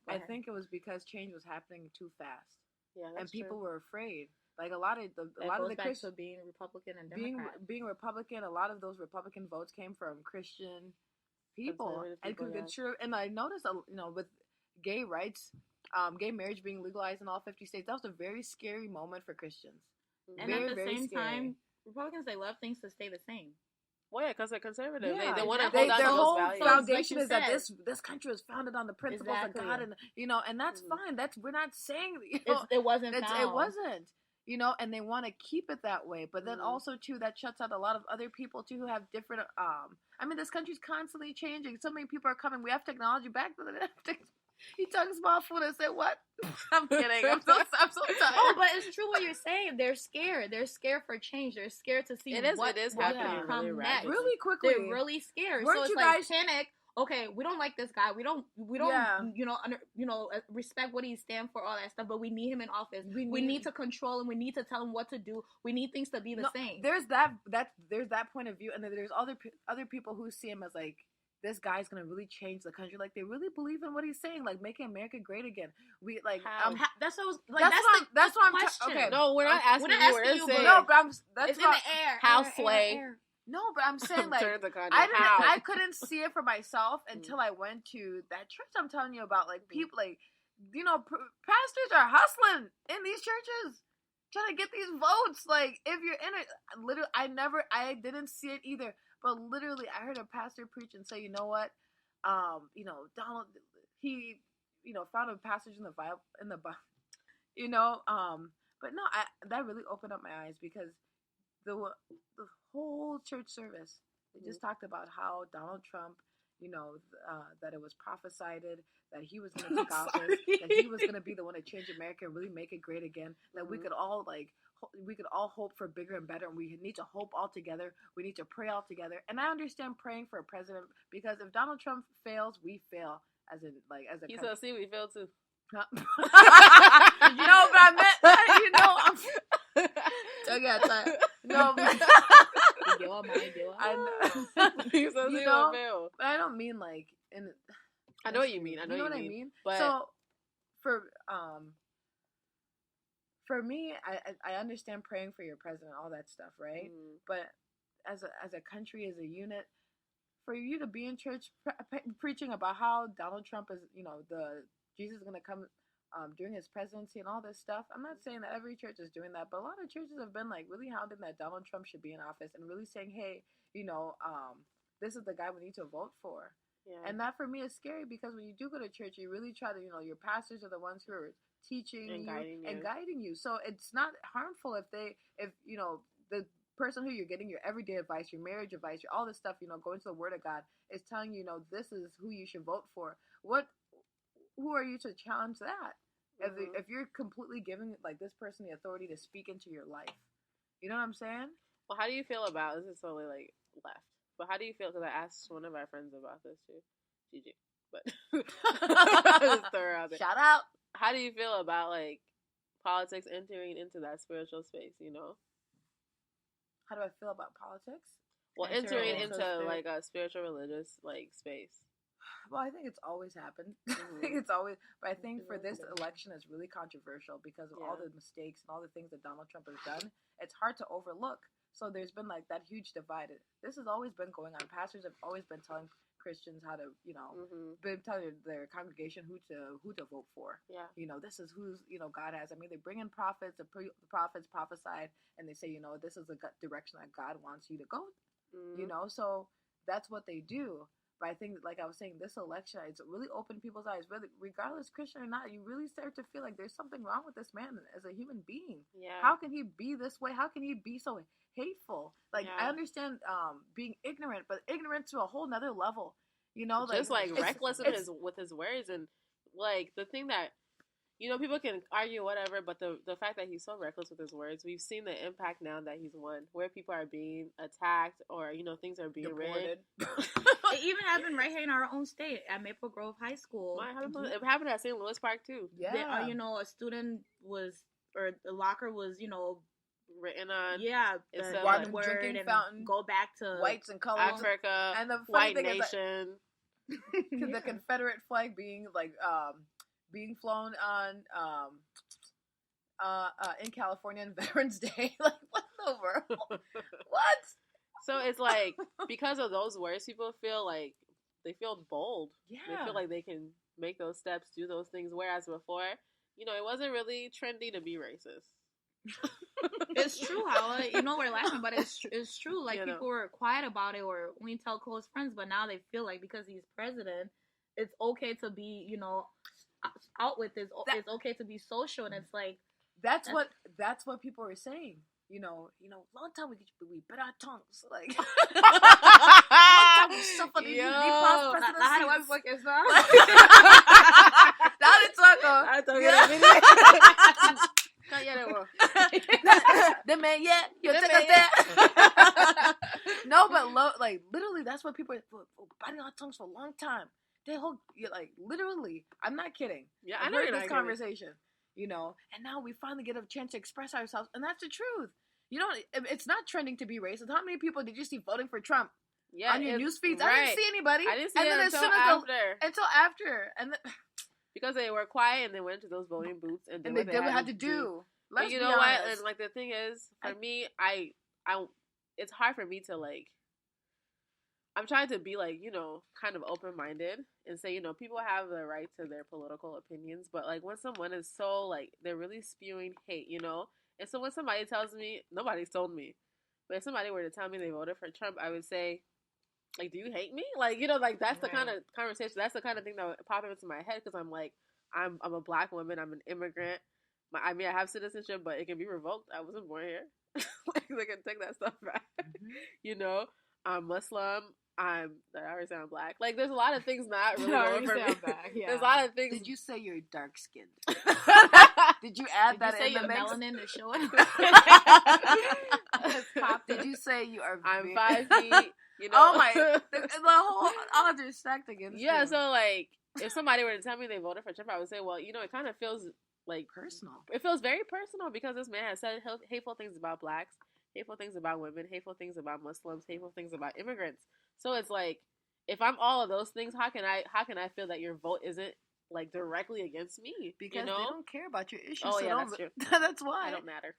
I think it was because change was happening too fast. Yeah, that's true. People were afraid. Like a lot of the Christians being Republican and Democrat. Being Republican, a lot of those Republican votes came from Christian people. And I noticed, you know, with gay rights, gay marriage being legalized in all 50 states, that was a very scary moment for Christians. And at the same time, Republicans, they love things to stay the same. Well, yeah, because they're conservative. Yeah, they want to hold on to those values. Their whole foundation is that this country was founded on the principles of God, and you know, and that's fine. We're not saying it wasn't. It wasn't. You know, and they want to keep it that way. But then also, too, that shuts out a lot of other people, too, who have different, I mean, this country's constantly changing. So many people are coming. We have technology back. He talks about food. I said, what? I'm kidding. I'm so tired. Oh, but it's true what you're saying. They're scared. They're scared for change. They're scared to see what happening next. Really quickly. They're really scared. Weren't so it's you like guys panic. Okay, we don't like this guy. We don't, respect what he stands for, all that stuff. But we need him in office. We need to control him. We need to tell him what to do. We need things to be the same. There's that point of view, and then there's other people who see him as like, this guy's gonna really change the country. Like they really believe in what he's saying, like making America great again. We like that's what I was like. That's what I'm question. Okay, no, we're not asking you. No, but it's in the air. How slay. No, but I'm saying like I couldn't see it for myself until I went to that church I'm telling you about. Like people, like you know, pastors are hustling in these churches trying to get these votes. Like if you're in it, literally, I didn't see it either. But literally, I heard a pastor preach and say, you know what, you know, Donald, he, you know, found a passage in the Bible, you know, But no, that really opened up my eyes because the whole church service, they just talked about how Donald Trump, that it was prophesied that he was going to take office, that he was going to be the one to change America and really make it great again, that we could all hope for bigger and better, and we need to hope all together. We need to pray all together. And I understand praying for a president because if Donald Trump fails, we fail as a He said, "See, we fail too." But I meant, no. But I don't mean like in. I know what you mean. I know what you mean. But so for me, I understand praying for your president, all that stuff, right? But as a country, as a unit, for you to be in church preaching about how Donald Trump is, the Jesus is going to come during his presidency and all this stuff. I'm not saying that every church is doing that, but a lot of churches have been like really hounding that Donald Trump should be in office and really saying, hey, this is the guy we need to vote for. Yeah. And that for me is scary because when you do go to church, you really try to, your pastors are the ones who are teaching and guiding you. So it's not harmful if the person who you're getting your everyday advice, your marriage advice, all this stuff, going to the Word of God is telling you, this is who you should vote for. Who are you to challenge that? If you're completely giving like this person the authority to speak into your life, you know what I'm saying? Well, how do you feel about this? Is totally like left, but how do you feel? Because I asked one of our friends about this too, Gigi. But just throw her out there. Shout out. How do you feel about like politics entering into that spiritual space? How do I feel about politics? Well, entering into like a spiritual religious like space. Well, I think it's always happened. I think it's always, but I think for this election is really controversial because of all the mistakes and all the things that Donald Trump has done. It's hard to overlook. So there's been like that huge divide. This has always been going on. Pastors have always been telling Christians how to, been telling their congregation who to vote for. Yeah. This is who's, God has. I mean, they bring in prophets. The prophets prophesied, and they say, this is the direction that God wants you to go. So that's what they do. But I think, like I was saying, this election, it's really opened people's eyes. Really, regardless Christian or not, you really start to feel like there's something wrong with this man as a human being. Yeah. How can he be this way? How can he be so hateful? Like, I understand being ignorant, but ignorant to a whole nother level. Just reckless with his words, and like the thing that people can argue whatever, but the fact that he's so reckless with his words, we've seen the impact now that he's won, where people are being attacked or things are being deported. It even happened right here in our own state at Maple Grove High School. It happened at St. Louis Park too. Yeah, a student the locker was written on the drinking fountain, go back to whites and colors, Africa, and the white nation, the Confederate flag being being flown on in California on Veterans Day. Like, what in the world? What? So it's like, because of those words, people feel like they feel bold. Yeah. They feel like they can make those steps, do those things. Whereas before, it wasn't really trendy to be racist. It's true, Hala. We're laughing, but it's true. Like, people were quiet about it or only tell close friends, but now they feel like because he's president, it's okay to be, out with this. It's okay to be social, and it's like that's what people are saying. Long time we bit our tongues. Like, long time we suffered the past presidency. No, but literally, that's what people are biting our tongues for a long time. Literally, I'm not kidding. Yeah, I know you're this conversation. And now we finally get a chance to express ourselves, and that's the truth. It's not trending to be racist. How many people did you see voting for Trump? Yeah, on your news feeds, right. I didn't see anybody. I didn't see it until after, and because they were quiet and they went to those voting booths and they did what they had to do. But you know what? And like the thing is, for me, I it's hard for me to like. I'm trying to be like, kind of open-minded and say, people have the right to their political opinions, but like when someone is so like, they're really spewing hate, and so when somebody tells me, nobody's told me, but if somebody were to tell me they voted for Trump, I would say, like, do you hate me? Like, like that's the kind of conversation, that's the kind of thing that would pop into my head, because I'm like, I'm a black woman, I'm an immigrant, I mean, I have citizenship, but it can be revoked. I wasn't born here. Like, they can take that stuff back. You know, I'm Muslim. I already say I'm black. Like, there's a lot of things not really going for me. Yeah. There's a lot of things. Did you say you're dark skinned? Did you add that in the mix? Melanin is showing? Did you say you are? I'm 5 feet. You know. Oh my! The whole odds are stacked against you. Yeah. So like, if somebody were to tell me they voted for Trump, I would say, well, you know, it kind of feels like personal. It feels very personal because this man has said hateful things about blacks, hateful things about women, hateful things about Muslims, hateful things about immigrants. So it's like, if I'm all of those things, how can I feel that your vote isn't like directly against me? Because you know? they don't care about your issues. Oh so yeah, that's true. That's why I don't matter.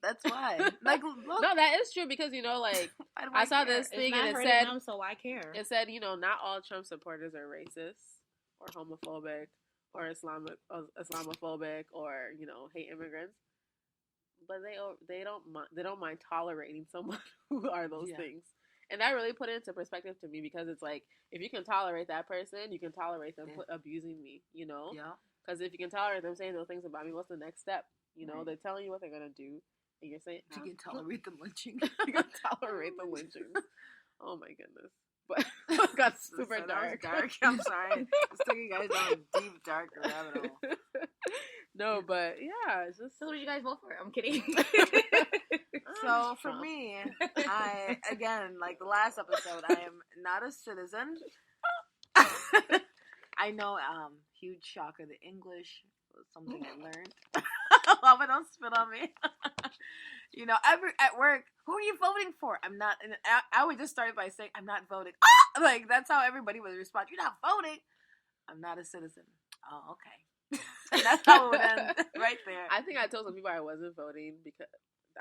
That's why. Like, look, no, that is true because, you know, like, I saw this thing and it said, them, so I care. It said, you know, not all Trump supporters are racist or homophobic or Islamophobic or, you know, hate immigrants, but they don't mind tolerating someone who are those things. And that really put it into perspective to me because it's like, if you can tolerate that person, you can tolerate them abusing me, you know? Yeah. Because if you can tolerate them saying those things about me, what's the next step? You know, they're telling you what they're going to do. And you're saying, you can tolerate the lynching. You can tolerate the lynching. Oh my goodness. But it got super dark. I'm sorry. It's taking you guys down a deep, dark rabbit hole. No, but yeah, it's just. So what did you guys vote for? I'm kidding. So for me, I, again, like the last episode, I am not a citizen. I know, huge shocker, the English was something I learned. Mama, don't spit on me. You know, at work, who are you voting for? I'm not, and I would just start by saying, I'm not voting. Ah! Like, that's how everybody would respond. You're not voting. I'm not a citizen. Oh, okay. And that's how it would end right there. I think I told some people I wasn't voting because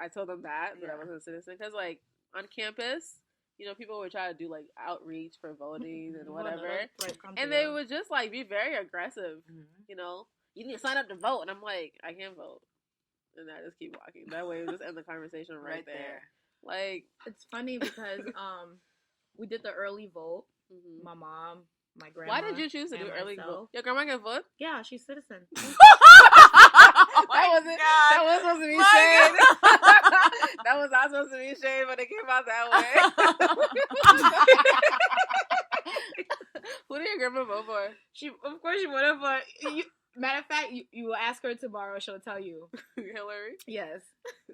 I told them that I wasn't a citizen. Because, like, on campus, you know, people would try to do, like, outreach for voting and whatever. And they would just, like, be very aggressive, you know. You need to sign up to vote. And I'm like, I can't vote. And I just keep walking. That way, we just end the conversation right there. Like, it's funny because we did the early vote. My mom, my grandma. Why did you choose to do early vote? Your grandma can vote? Yeah, she's citizen. That was supposed to be shade. That was not supposed to be shade, but it came out that way. Who did your grandma vote for? Of course, she voted for you. Matter of fact, you will ask her tomorrow. She'll tell you. Hillary? Yes.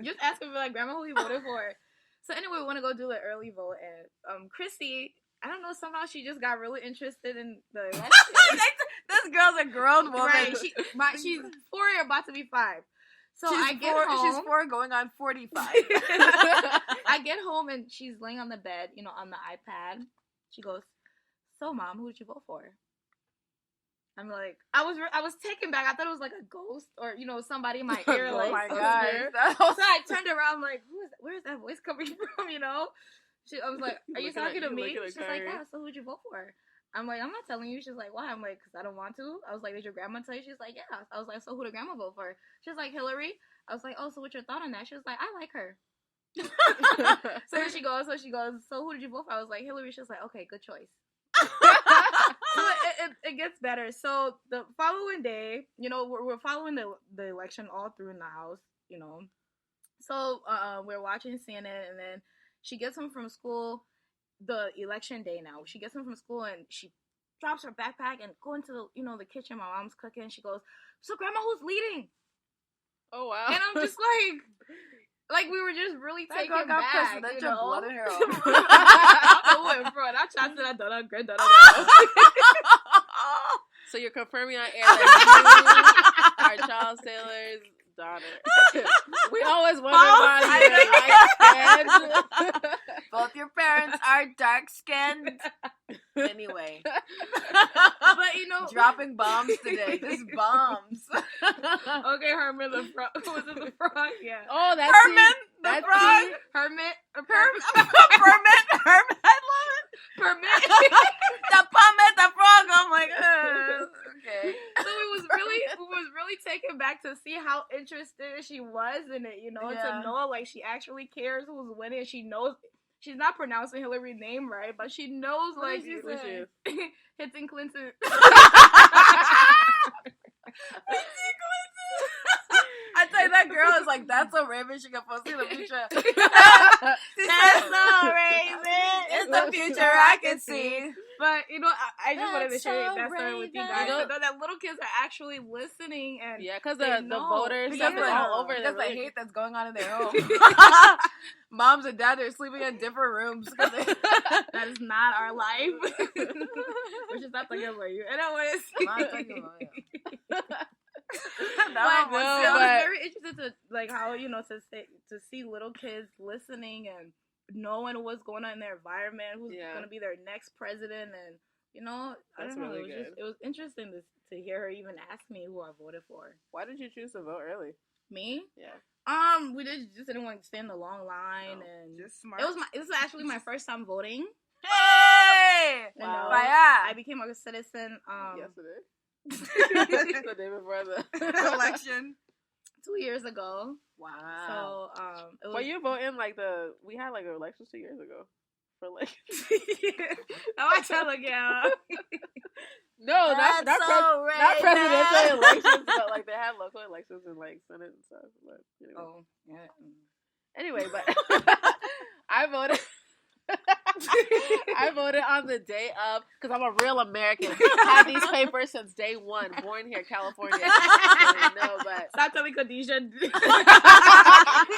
Just ask her, like, Grandma, who you voted for? So anyway, we want to go do the early vote. And Christy, I don't know, somehow she just got really interested in the election. This girl's a grown woman. Right. She's 4 or about to be 5. So I get home. She's 4 going on 45. I get home and she's laying on the bed, you know, on the iPad. She goes, so, Mom, who did you vote for? I'm like, I was taken back. I thought it was like a ghost or, you know, somebody in my ear. Like, oh my God. So I turned around, like, where's that voice coming from, you know? I was like, are you talking to me? She's like, yeah, so who'd you vote for? I'm like, I'm not telling you. She's like, why? I'm like, because I don't want to. I was like, did your grandma tell you? She's like, yeah. I was like, so who did grandma vote for? She's like, Hillary. I was like, oh, so what's your thought on that? She was like, I like her. So then she goes, so who did you vote for? I was like, Hillary. She's like, okay, good choice. So it gets better. So the following day, you know, we're following the election all through in the house, you know. So we're watching CNN, and then she gets home from school the election day now. She gets home from school and she drops her backpack and go into the kitchen. My mom's cooking, and she goes, so Grandma, who's leading? Oh wow. And I'm just like we were just really taken back. Presidential blood in her own. I don't know who in front. I tried to that done granddaughter. So you're confirming on air that you are Charles Taylor's daughter. We always wonder why you're light-skinned. Both your parents are dark-skinned. Anyway. But, you know. Dropping bombs today. Just bombs. Okay, Herman the frog. Was it the frog? Yeah. Oh, that's Herman the frog. Hermit. Hermit. I love it. Permit. The puppet, the frog. I'm like, okay. So we was really taken back to see how interested she was in it, you know, to know like she actually cares who's winning. She knows she's not pronouncing Hillary's name right, but she knows like she's Hitting Clinton. that girl is like, that's so Raven. She can foresee the future. That's so Raven. It's the future I can see. But I just wanted to share that story with you guys. You know, that little kids are actually listening and because the voters because stuff is all over. Because the hate that's going on in their home. Moms and dads are sleeping in different rooms. That is not our life. We're just not talking about you. And I want to see. I'm talking about you. I was but very interested to like how to see little kids listening and knowing what's going on in their environment, who's gonna be their next president, and I don't know. Really it was interesting to hear her even ask me who I voted for. Why did you choose to vote early? Me? Yeah. We just didn't want to stand in the long line, and just smart. It was actually my first time voting. Hey! Wow. I became a citizen. Yesterday. The day before the election. 2 years ago. Wow. So Were you voting we had elections 2 years ago for I tell again. No, not presidential elections, but they had local elections and Senate and stuff. But anyway. Oh, yeah. Anyway, but I voted. I voted on the day of because I'm a real American. Had these papers since day one. Born here, California. No, but stop telling Khadijah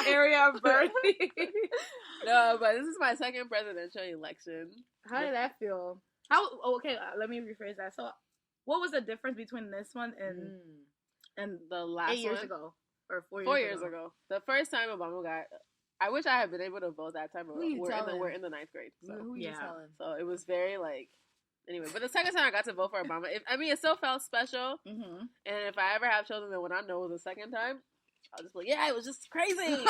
area of birth. No, but this is my second presidential election. How did that feel? Okay, let me rephrase that. So, what was the difference between this one and the last 8 years one? ago or 4 years? 4 years ago. The first time Obama got. I wish I had been able to vote that time. We're in the ninth grade. So. Who you telling? So it was very anyway. But the second time I got to vote for Obama, it still felt special. Mm-hmm. And if I ever have children, then when I know it was the second time, I'll just be like, yeah, it was just crazy.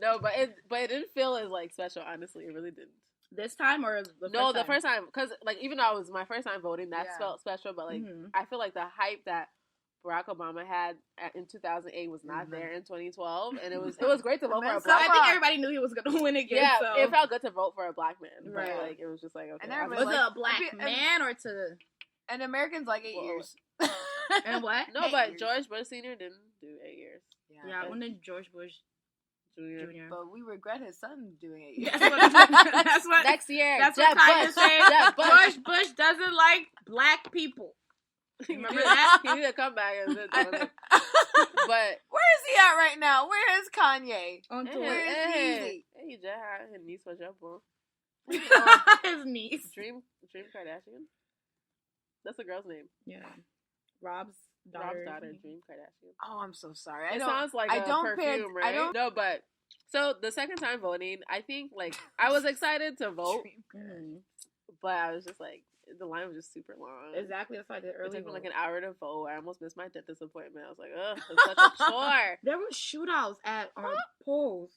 No, but it didn't feel as special. Honestly, it really didn't. This time or the first time, because even though it was my first time voting, that felt special. But I feel like the hype that Barack Obama had in 2008 was not there in 2012, and it was great to vote for a black man. I think everybody knew he was going to win again. Yeah, so. It felt good to vote for a black man. Right. But, it was just okay. And was it a black man or to... And Americans 8 years. And what? No, but George Bush Sr. didn't do 8 years. Yeah, when did George Bush Jr. But we regret his son doing 8 years. That's what next year. That's what Kanye's saying. George Bush doesn't like black people. Remember that? He need to come back and but where is he at right now? Where is Kanye? On tour. Where is Yeezy? He just had his niece for jump on. His niece. Dream Kardashian. That's the girl's name. Yeah. Rob's daughter, Dream Kardashian. Oh, I'm so sorry. It sounds like a perfume, right? No, but so the second time voting, I think I was excited to vote, but I was just the line was just super long. Exactly, that's why I did early. It took me an hour to vote. I almost missed my dentist appointment. I was like, ugh, it's such a chore. There were shootouts at our polls.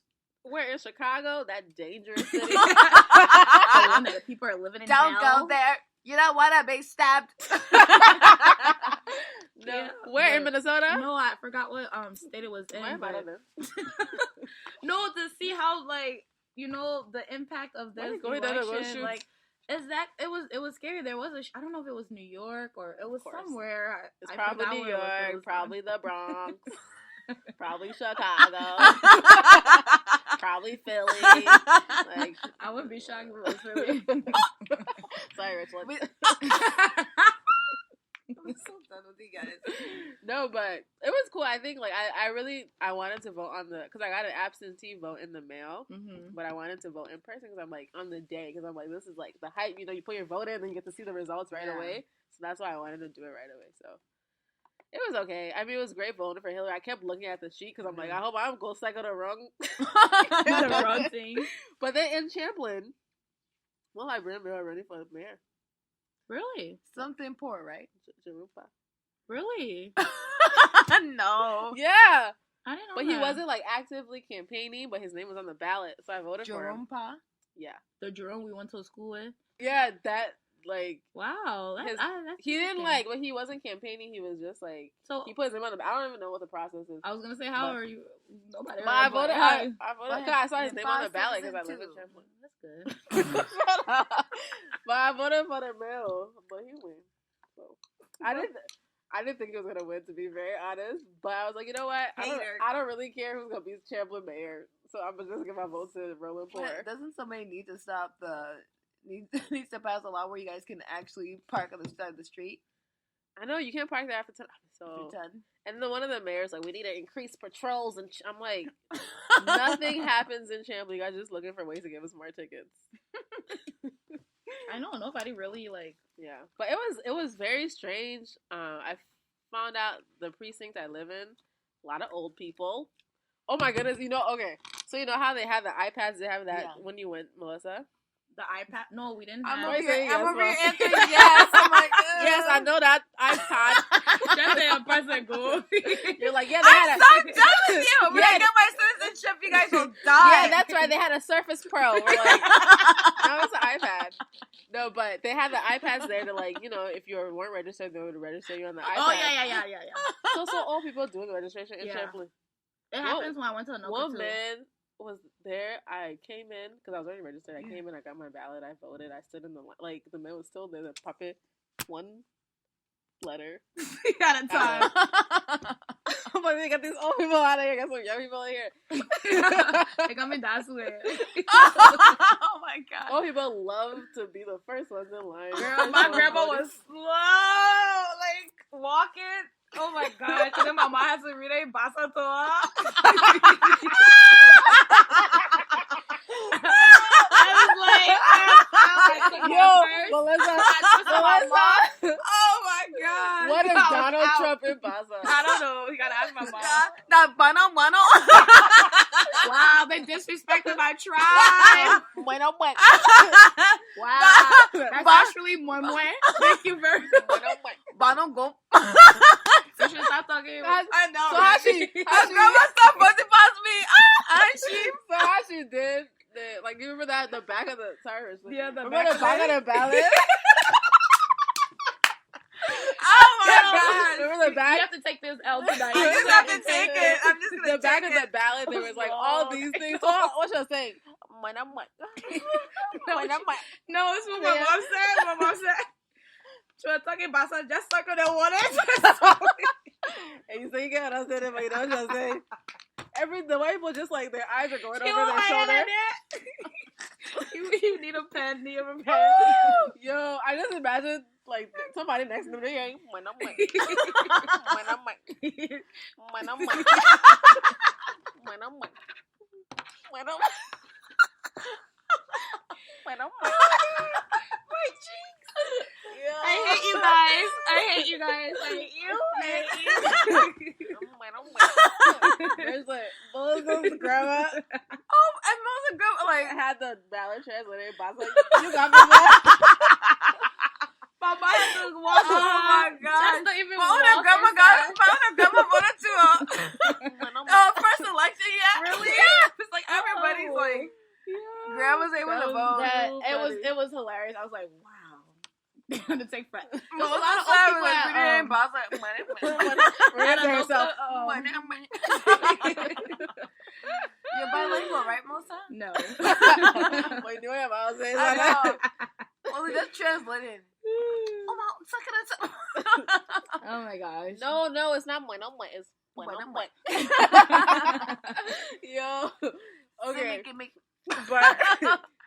We're in Chicago, that dangerous city. The one that people are living in Don't hell. go there. You don't want to be stabbed. No, yeah, where in Minnesota? No, I forgot what state it was in. No, to see how the impact of this election, it was scary. There was I don't know if it was New York or it was somewhere. It's probably New York, probably the Bronx, probably Chicago, probably Philly. I wouldn't be shocked if it was Philly. Sorry, Richland. I'm so done with you guys. No, but it was cool. I think I wanted to vote because I got an absentee vote in the mail, but I wanted to vote in person because I'm on the day because I'm this is the hype. You put your vote in and you get to see the results right away. So that's why I wanted to do it right away. So it was okay. I mean, it was great voting for Hillary. I kept looking at the sheet because I'm I hope I don't go cycle the wrong the wrong thing. But then in Champlin, I remember running for the mayor. Really? Something poor, right? Jerumpa. Really? No. Yeah. I didn't know But that. he wasn't like campaigning, but his name was on the ballot, so I voted for him. Jerumpa? Yeah. The Jerome we went to school with? Yeah, that wow. That's he didn't when he wasn't campaigning, he was just so he put his name on the I don't even know what the process is. I was gonna say how are you nobody but I voted I saw his name on the ballot because I live in Champlin. That's good. But I voted for the mail, but he won. So I did I didn't think he was gonna win, to be very honest. But I was like, you know what? I don't really care who's gonna be Chamberlain mayor. So I'm just gonna give my vote to Roland Poor. Doesn't somebody need to stop needs to pass a law where you guys can actually park on the side of the street? I know you can't park there after 10. So, and then one of the mayors like, we need to increase patrols, and I'm like, nothing happens in Chamblee. You guys just looking for ways to give us more tickets. I know nobody really like. Yeah, but it was very strange. I found out the precinct I live in, a lot of old people. Oh my goodness, okay. So you know how they have the iPads? They have that when you went, Melissa. The iPad? No, we didn't. I'm have. over here answering yes. I'm like, yes, I know that iPad. Just say a person go. You're like, yeah, I'm so done with you. When I get my citizenship, you guys will die. Yeah, that's right. They had a Surface Pro. We're like, now it's an iPad. No, but they had the iPads there to like, if you weren't registered, they would register you on the iPad. Oh yeah. So old people doing the registration in Champlain. It happens when I went to Anoka one too. man was there. I came in because I was already registered. I came in. I got my ballot. I voted. I stood in the like. The man was still there. The puppet. One letter. You got a time. I'm like, they got these old people out of here. Got some young people in here. They come in that way. Oh my god. Old people love to be the first ones in line. Girl, my grandma was slow, like walking. Oh my god. And then my mom has to read a basa to her. I was like, Melissa. Oh my god. What is Donald Trump in Basa? I don't know. You gotta ask my mom. That bueno. Wow, they disrespected my tribe. Bueno. Wow. That's actually moi. Thank you very much. Bueno go. You should stop talking. I know. So how she grandma stopped buzzing past me. So how she did like, you remember that the back of the sorry, yeah, the remember back of the ballot? Oh my god. Remember the back? You have to take this L tonight. I just have to take it. I'm just gonna the back of the ballot. There was like all these things. So what should I say? No, it's what my mom said. My mom said, she was talking about some just circle the water. And you say you get what I'm saying, but you know what I'm saying? The white people just like their eyes are going over their shoulder. You need a pen. Yo, I just imagine like somebody next to them. They're going, my cheeks. I hate you guys. I hate you. There's like Melissa's grandma. Oh, and Melissa's grandma Like had the ballot translator. Boss like, you got me that. Mama had to walk. Oh my god. Just not even my grandma voted to first election yet. Really? Yeah. It's like everybody's like grandma's able to vote. It was hilarious. I was like, wow. They're gonna take friends. A lot of old people at boss like You're bilingual, right, Melissa? No. Wait, do I have all say I know. Well, we just translated. Oh my gosh. No, it's not bueno. It's bueno. Yo. Okay. But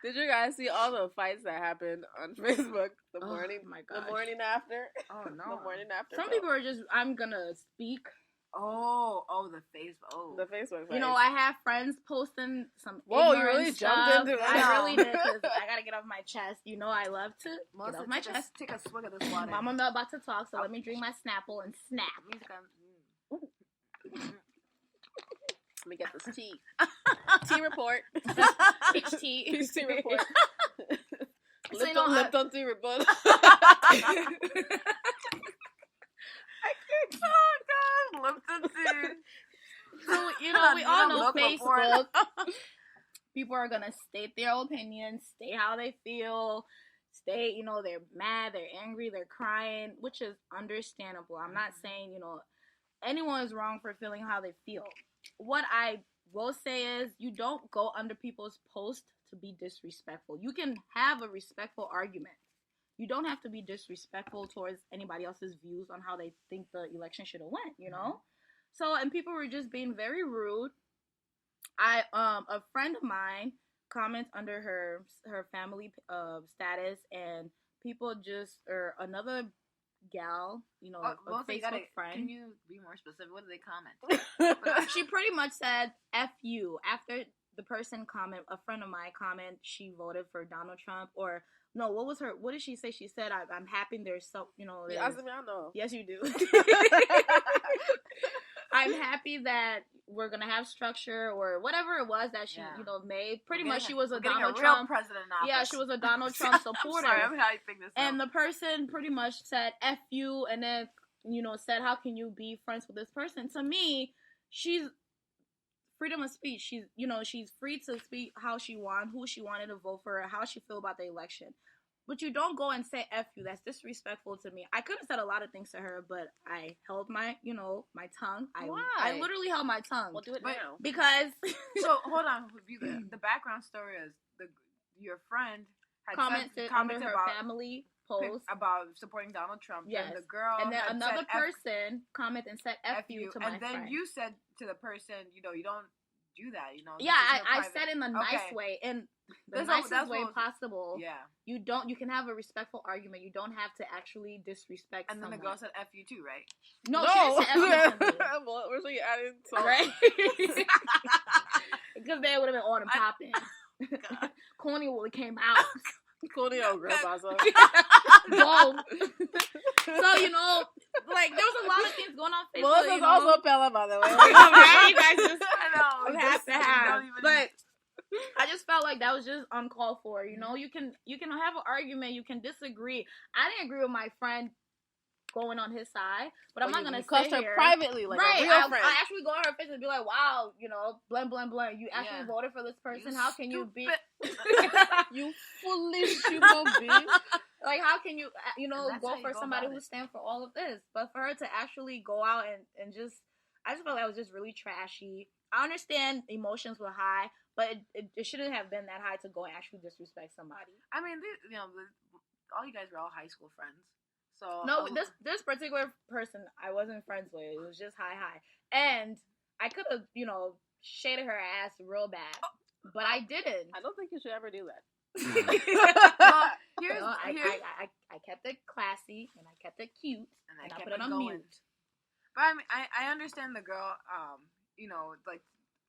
did you guys see all the fights that happened on Facebook the morning? Oh my gosh. The morning after. Oh no. The morning after. Some people are just. I'm gonna speak. The Facebook. The Facebook. You know, I have friends posting some. Whoa, you really jumped into it. I really did because I gotta get off my chest. You know, I love to get off my chest. Take a swig of this water. Mama, I'm not about to talk, so let me drink my Snapple and snap. Let me get this tea. Tea report. Peach tea. Peach tea report. So, Lipton tea report. Oh god, Lipton tea. So, you know, we all know Facebook. People are gonna state their opinions, state how they feel, state, you know, they're mad, they're angry, they're crying, which is understandable. I'm not saying, you know, anyone is wrong for feeling how they feel. What I will say is you don't go under people's posts to be disrespectful. You can have a respectful argument. you don't have to be disrespectful towards anybody else's views on how they think the election should have went, you know? So, and people were just being very rude. A friend of mine comments under her family status, and people just, or another gal, you know, a Facebook friend. Can you be more specific? What did they comment? She pretty much said "F you" after the person comment. A friend of mine comment she voted for Donald Trump, or no, what did she say? She said, "I'm happy there's so, you know." Yeah, I know. Yes, you do. I'm happy that we're gonna have structure, or whatever it was that she, you know, made. Pretty much, she was a Donald Trump president. Yeah, she was a Donald Trump supporter. I'm sorry, I'm hyping this. And the person pretty much said "F you," and then, you know, said, "How can you be friends with this person?" To me, she's freedom of speech. She's, you know, she's free to speak how she wants, who she wanted to vote for, how she feel about the election. But you don't go and say "F you." That's disrespectful to me. I could have said a lot of things to her, but I held my, you know, my tongue. Why? I literally held my tongue. Well, do it now. Because so hold on, the background story is your friend had commented under her family post about supporting Donald Trump. Yes. And the girl, and then another person commented and said "F you" to my friend. And then you said to the person, you know, you don't do that, you know. Yeah, I said in a nice way, in the nicest way possible. Yeah. You can have a respectful argument. You don't have to actually disrespect someone. And then the girl said "F you" too, right? No. She didn't say "F you" to me. Well, we're so you adding something. Right? Because they would have been on and popping. Corny would have came out. Corny old girl, Baza. Whoa. So, you know, like, there was a lot of things going on Facebook. Melissa's also Palava, by the way. Right? You guys just, I know. have to have. But I just felt like that was just uncalled for. You know, you can have an argument, you can disagree. I didn't agree with my friend going on his side, but I'm not gonna sit here privately, like a real friend. I actually go on her face and be like, "Wow, you know, blah blah blah. You actually voted for this person. How can you be? You foolish human being. Like, how can you, you know, go for somebody who stands for all of this? But for her to actually go out and just, I just felt like it was just really trashy. I understand emotions were high, but it shouldn't have been that high to go and actually disrespect somebody. I mean, you know, all you guys were all high school friends. So no, this particular person I wasn't friends with. It was just high, and I could have, you know, shaded her ass real bad, but I didn't. I don't think you should ever do that. Well, I kept it classy and I kept it cute and I put it on mute. But I mean, I understand the girl. You know, like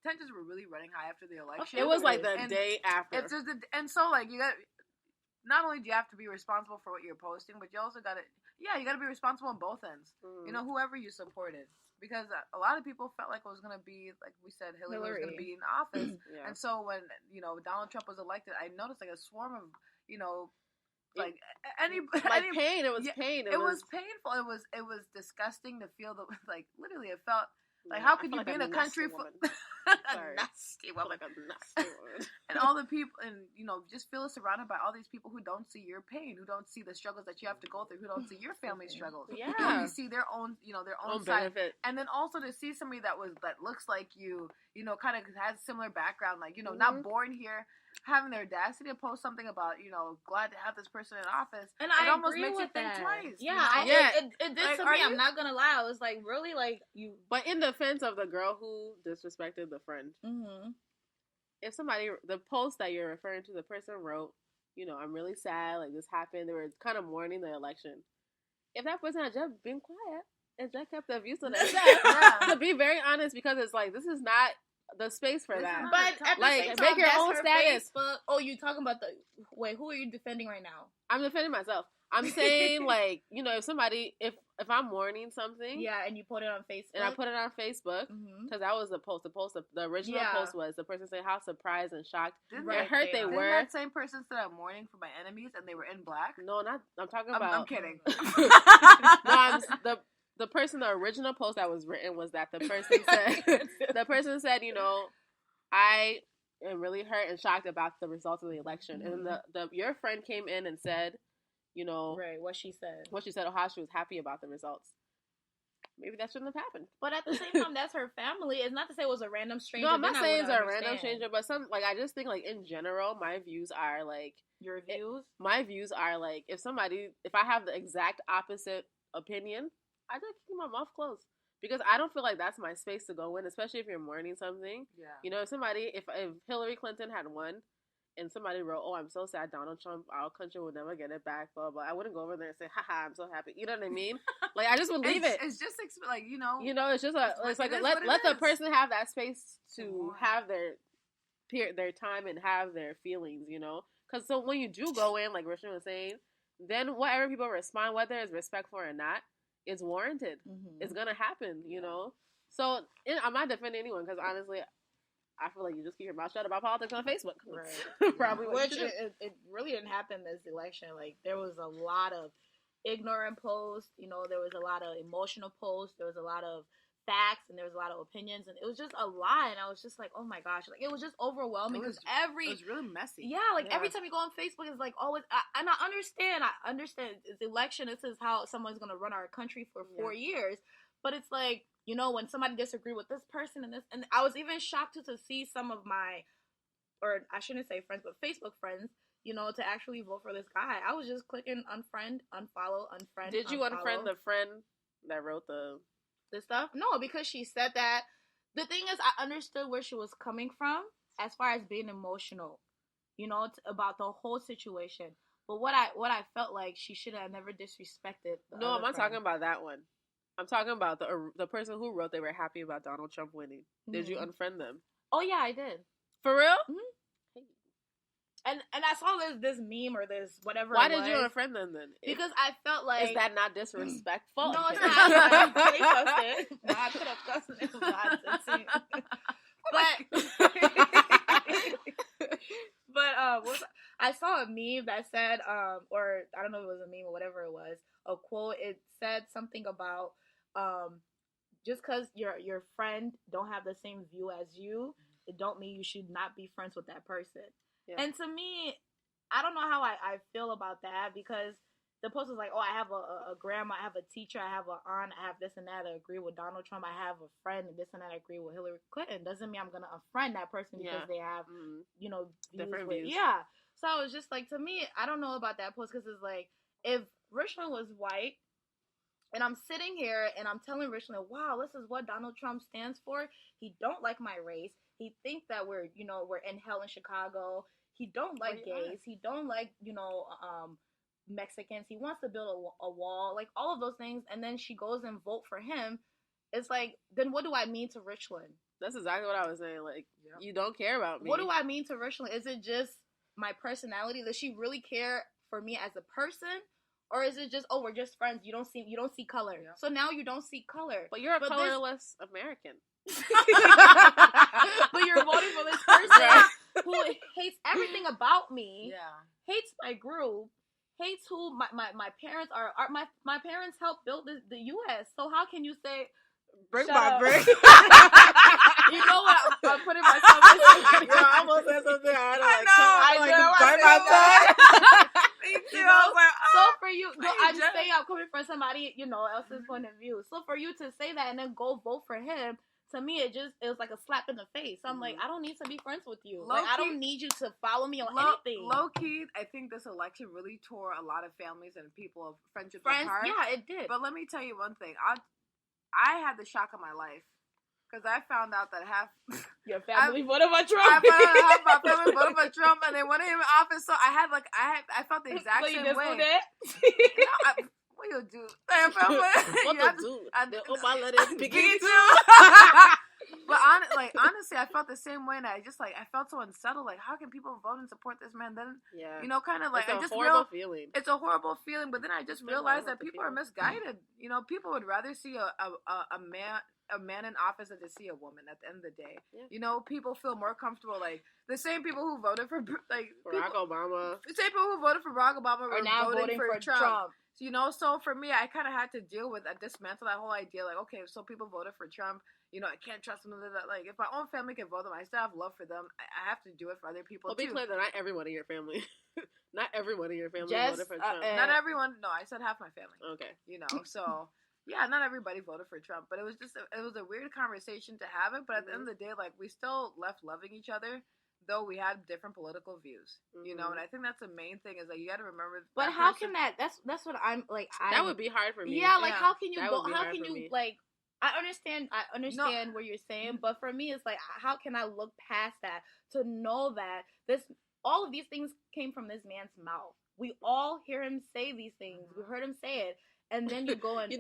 tensions were really running high after the election. It was like the day after. It's just and so like you got. Not only do you have to be responsible for what you're posting, but you also got to, you got to be responsible on both ends. You know, whoever you supported. Because a lot of people felt like it was going to be, like we said, Hillary was going to be in office. And so when, you know, Donald Trump was elected, I noticed like a swarm of, you know, like pain. It was pain. It was painful. It was disgusting to feel like literally it felt like, how could you be in a country full a nasty woman, like a nasty woman, and all the people, and you know, just feel surrounded by all these people who don't see your pain, who don't see the struggles that you have to go through, who don't see your family struggles, who only see their own, you know, their own side, benefit. And then also to see somebody that looks like you know, kind of has similar background, like, you know, not born here, having the audacity to post something about, you know, glad to have this person in office, and it almost makes you think twice. Yeah, you know? It did like, to me. I'm not gonna lie. I was like, really, like you. But in defense of the girl who disrespected the friend, if somebody, the post that you're referring to, the person wrote, you know, I'm really sad, like this happened. They were kind of mourning the election. If that person had just been quiet and just kept the views to themselves, to be very honest, because it's like, this is not the space for that. But at like, the same make time, your own status. Facebook. Oh, you talking about who are you defending right now? I'm defending myself. I'm saying, like, you know, if I'm mourning something, and you put it on Facebook, and I put it on Facebook, because that was the post. The original post was the person saying how surprised and shocked and hurt they were. Didn't that same person said I'm mourning for my enemies, and they were in black? No, not. I'm talking about. I'm kidding. No, the person, the original post that was written was that the person said, you know, I am really hurt and shocked about the results of the election, and then your friend came in and said, you know, what she said, or how she was happy about the results. maybe that shouldn't have happened. But at the same time, that's her family. It's not to say it was a random stranger. No, I'm not then saying it's a random stranger, but I just think, like, in general, my views are, like... Your views? My views are, like, if I have the exact opposite opinion, I just keep my mouth closed. Because I don't feel like that's my space to go in, especially if you're mourning something. Yeah. You know, if Hillary Clinton had won, and somebody wrote, "Oh, I'm so sad, Donald Trump, our country will never get it back," blah, blah, I wouldn't go over there and say, "Haha, I'm so happy." You know what I mean? Like, I just would leave it. It's just, like, you know. You know, it's just let the person have that space to have their time and have their feelings, you know? Because so when you do go in, like Richard was saying, then whatever people respond, whether it's respectful or not, is warranted. Mm-hmm. It's going to happen, you know? So I'm not defending anyone because, honestly, I feel like you just keep your mouth shut about politics on Facebook. Right. Probably. Which it really didn't happen this election. Like, there was a lot of ignorant posts. You know, there was a lot of emotional posts. There was a lot of facts, and there was a lot of opinions, and it was just a lot. And I was just like, oh my gosh, like, it was just overwhelming because it was really messy. Yeah, like every time you go on Facebook, it's like always. And I understand. It's election. This is how someone's gonna run our country for 4 years. But it's like, you know, when somebody disagree with this person and this, and I was even shocked to see some of my, or I shouldn't say friends, but Facebook friends, you know, to actually vote for this guy. I was just clicking unfriend, unfollow, unfriend. Did you unfriend the friend that wrote the stuff? No, because she said that. The thing is, I understood where she was coming from as far as being emotional, you know, about the whole situation. But what I felt like, she should have never disrespected. No, I'm not talking about that one. I'm talking about the person who wrote they were happy about Donald Trump winning. Mm-hmm. Did you unfriend them? Oh yeah, I did. For real? Mm-hmm. And I saw this meme or this whatever. Why did you unfriend them then? Because I felt like, is that not disrespectful? No, it's not. They cussed it. No, I could have cussed it. But I saw a meme that said or I don't know if it was a meme or whatever it was, a quote. It said something about just because your friend don't have the same view as you, it don't mean you should not be friends with that person. Yeah. And to me, I don't know how I feel about that, because the post was like, oh, I have a grandma, I have a teacher, I have an aunt, I have this and that, I agree with Donald Trump, I have a friend, and this and that, I agree with Hillary Clinton. Doesn't mean I'm going to unfriend that person because they have, you know, different views. Yeah. So I was just like, to me, I don't know about that post, because it's like, if Richland was white, and I'm sitting here and I'm telling Richland, wow, this is what Donald Trump stands for. He don't like my race. He think that we're in hell in Chicago. He don't like gays. He don't like, you know, Mexicans. He wants to build a wall, like all of those things. And then she goes and vote for him. It's like, then what do I mean to Richland? That's exactly what I was saying. Like, you don't care about me. What do I mean to Richland? Is it just my personality? Does she really care for me as a person? Or is it just, oh, we're just friends? You don't see color. Yeah. So now you don't see color. But you're a colorless American. But you're voting for this person who hates everything about me. Yeah. Hates my group. Hates who my parents are. My parents helped build the U.S. So how can you say, brick by brick? You know what? I'm putting myself in. I almost said something. I know. Burn my tongue. You know, so for you, I'm saying I'm coming from somebody, you know, else's point of view. So for you to say that and then go vote for him, to me, it was like a slap in the face. So I'm like, I don't need to be friends with you. Like, I don't need you to follow me on anything. Low key, I think this election really tore a lot of families and people of friendships apart. Yeah, it did. But let me tell you one thing. I had the shock of my life. Because I found out that half your family voted for Trump. Half my family voted for Trump, and they wanted him in office. So I felt the exact same way. What you do? What you do? I let it begin too. But honestly, I felt the same way, and I felt so unsettled. Like, how can people vote and support this man? Then, you know, kind of like it's a horrible feeling. It's a horrible feeling. But then I just realized that people are misguided. You know, people would rather see a man in office than to see a woman at the end of the day. Yeah. You know, people feel more comfortable. Like, the same people who voted for Barack Obama. The same people who voted for Barack Obama are now voting for Trump. You know, so for me, I kind of had to deal with dismantle that whole idea. Like, okay, so people voted for Trump. You know, I can't trust them. Like, if my own family can vote them, I still have love for them. I have to do it for other people, too. Be clear that not everyone in your family. Not everyone in your family voted for Trump. Not everyone. No, I said half my family. Okay. You know, so Yeah, not everybody voted for Trump, but it was a weird conversation to have it. But at the end of the day, like, we still left loving each other, though we had different political views, you know. And I think that's the main thing is that you got to remember. But how can that? That's what I'm like. That would be hard for me. Yeah, like how can you that go? How can you me. Like? I understand what you're saying, but for me, it's like, how can I look past that to know that all of these things came from this man's mouth? We all hear him say these things. We heard him say it. And then you go and...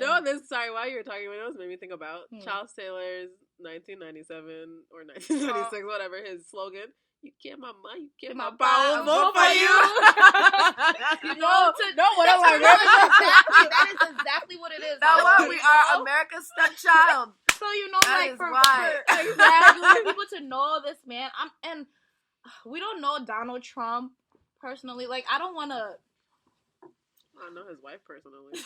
sorry, while you were talking, what else made me think about? Charles Taylor's 1997 or 1996, whatever, his slogan. You get my money, you get my power, vote for you. What am I That is exactly what it is. That's why we are America's stepchild. So, like, for people to know this man, and we don't know Donald Trump personally. Like, I don't want to... I know his wife personally.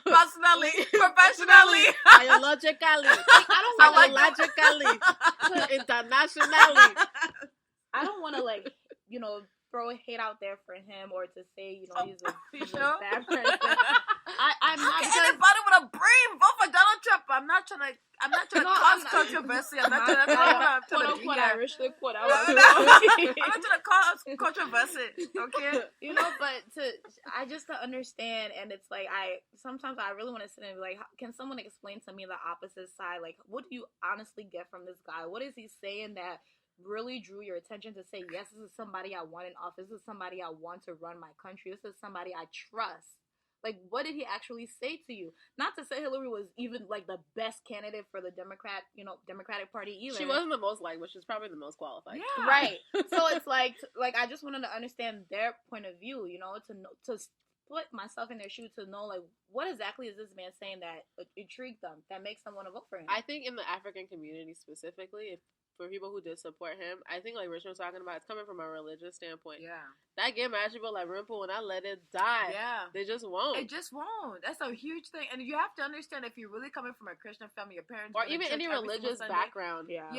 Personally, professionally, biologically. Like, I don't want logically, internationally. I don't want to throw hate out there for him or to say he's a bad person. I'm not. Anybody with a brain vote for Donald Trump. I'm not trying to cause controversy. I'm not trying to I'm not trying to cause controversy. Okay, but I just to understand, and it's like sometimes I really want to sit and be like, can someone explain to me the opposite side? Like, what do you honestly get from this guy? What is he saying that really drew your attention to say, yes, this is somebody I want in office, this is somebody I want to run my country, this is somebody I trust? Like, what did he actually say to you? Not to say Hillary was even, like, the best candidate for the Democratic Party either. She wasn't the most liked, but she's probably the most qualified. Yeah. Right. So it's like, I just wanted to understand their point of view, to put myself in their shoes, to know, like, what exactly is this man saying that intrigued them, that makes them want to vote for him? I think in the African community specifically, for people who did support him, I think, like Richard was talking about, it's coming from a religious standpoint. Yeah. That gay marriage people like Rimple, when I let it die, they just won't. It just won't. That's a huge thing. And you have to understand, if you're really coming from a Christian family, your parents... Or even any religious background. Yeah.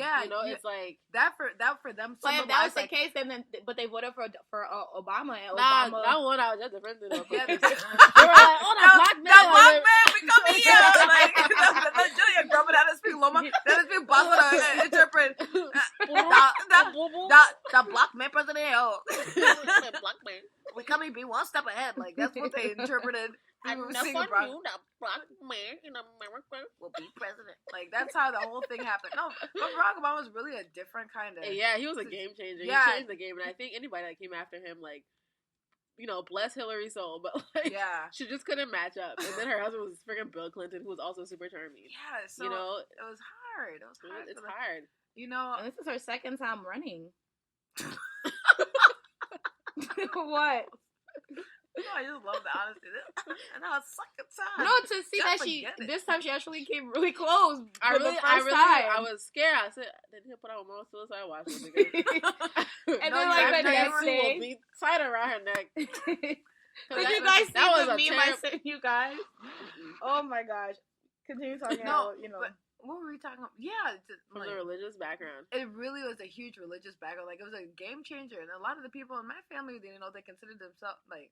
It's like... That for them... But if that was the case, but they voted for Obama, and Obama... Nah, that one I was just defending. They were like, black man, we come here! Like, the Julia grubbing out of speak Loma, that is being boss to interpret... The black man president. Black man. We come and be one step ahead. Like, that's what they interpreted. I never knew the black man in America will be president. Like, that's how the whole thing happened. No, but Barack Obama was really a different kind of... Yeah, he was a game changer. Yeah. He changed the game. And I think anybody that came after him, like, bless Hillary's soul, but, like, she just couldn't match up. And then her husband was freaking Bill Clinton, who was also super charming. Yeah, so, it was hard. It's hard. And this is her second time running. What? No, I just love the honesty. And now it's second time. No, to see that this time she actually came really close. I was scared. I said, did he put out a moral suicide watch this again? And then like the next day, will be tight around her neck. Did you guys see the meme I sent you guys? Oh my gosh! Continue talking about But what were we talking about? Yeah, from the religious background. It really was a huge religious background. Like, it was a game changer, and a lot of the people in my family, they considered themselves they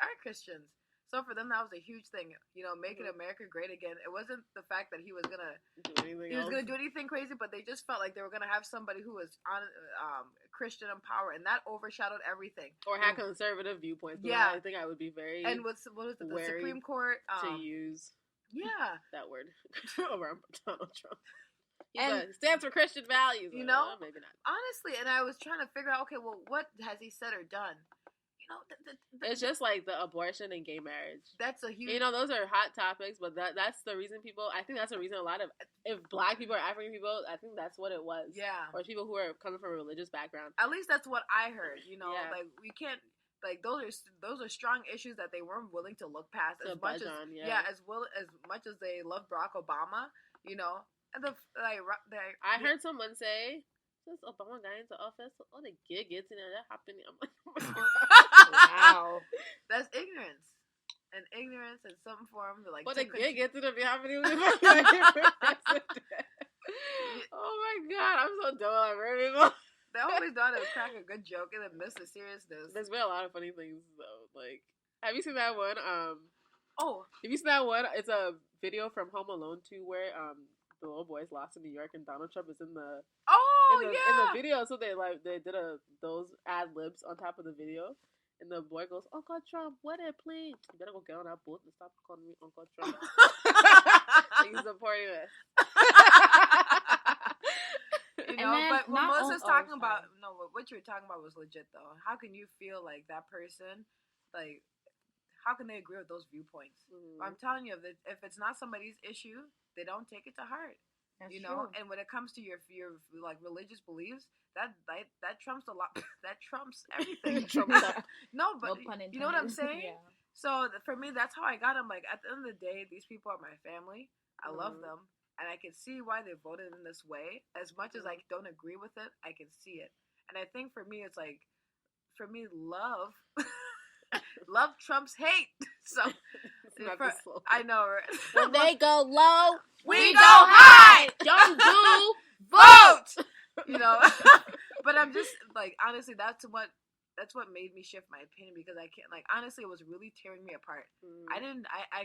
are Christians. So for them, that was a huge thing. Making America great again. It wasn't the fact that he was gonna do anything crazy, but they just felt like they were gonna have somebody who was on Christian in power, and that overshadowed everything. Or had conservative viewpoints. Yeah, I think I would be very and what was it? The Supreme Court to use. Yeah, that word around Donald Trump. It stands for Christian values. Maybe not. Honestly, and I was trying to figure out, okay, well, what has he said or done? It's just like the abortion and gay marriage. That's a huge... those are hot topics, but that's the reason people... I think that's the reason a lot of... If black people or African people, I think that's what it was. Yeah. Or people who are coming from a religious background. At least that's what I heard, Like, we can't... Like, those are strong issues that they weren't willing to look past as much as much as they love Barack Obama, And I heard someone say, since Obama got into office, all the gay gets in there, that happened. I'm like, wow, that's ignorance. And ignorance in some form, like. But the gay gets in there be happening. Oh my god, I'm so dumb. I really. They always know how to crack a good joke and then miss the seriousness. There's been a lot of funny things though. Like, have you seen that one? Oh, Have you seen that one? It's a video from Home Alone 2 where the little boy's lost in New York and Donald Trump is in the video. So they did those ad libs on top of the video. And the boy goes, Uncle Trump, what a plane. You better go get on that boat and stop calling me Uncle Trump. He's supporting us. You know, but what Melissa's talking about, no, what you were talking about was legit though. How can you feel like that person, like, how can they agree with those viewpoints? I'm telling you, if it's not somebody's issue, they don't take it to heart. That's you know, true. and when it comes to your like religious beliefs, that trumps a lot. That trumps everything. No, but you know what I'm saying? Yeah. So for me, that's how I got them. Like at the end of the day, these people are my family. I love them. And I can see why they voted in this way. As much as I don't agree with it, I can see it. And I think for me, it's like, for me, love trumps hate. So, I know, right? When they go low, we go high. Don't do vote. You know, but I'm just like, honestly, that's what made me shift my opinion, because I can't, like, honestly, it was really tearing me apart. I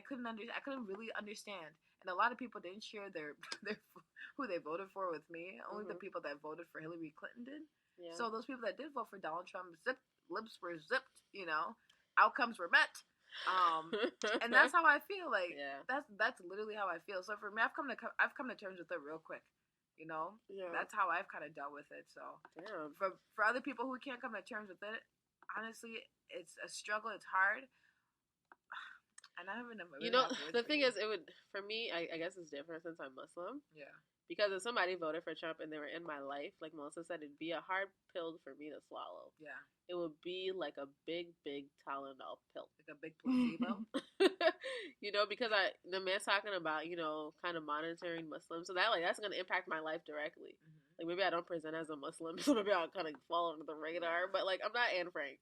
couldn't really understand. And a lot of people didn't share their who they voted for with me. Only the people that voted for Hillary Clinton did. Yeah. So those people that did vote for Donald Trump, lips were zipped, you know, outcomes were met. And that's how I feel. Like, that's literally how I feel. So for me, I've come to terms with it real quick. You know, that's how I've kind of dealt with it. So for other people who can't come to terms with it, honestly, it's a struggle. It's hard. And I haven't really, you know, the thing is, it would, for me, I guess it's different since I'm Muslim. Yeah. Because if somebody voted for Trump and they were in my life, like Melissa said, it'd be a hard pill for me to swallow. Yeah. It would be like a big, big Tylenol pill. Like a big placebo? You know, because the man's talking about, you know, kind of monitoring Muslims. So that's going to impact my life directly. Like, maybe I don't present as a Muslim, so maybe I'll kind of fall under the radar. But, like, I'm not Anne Frank.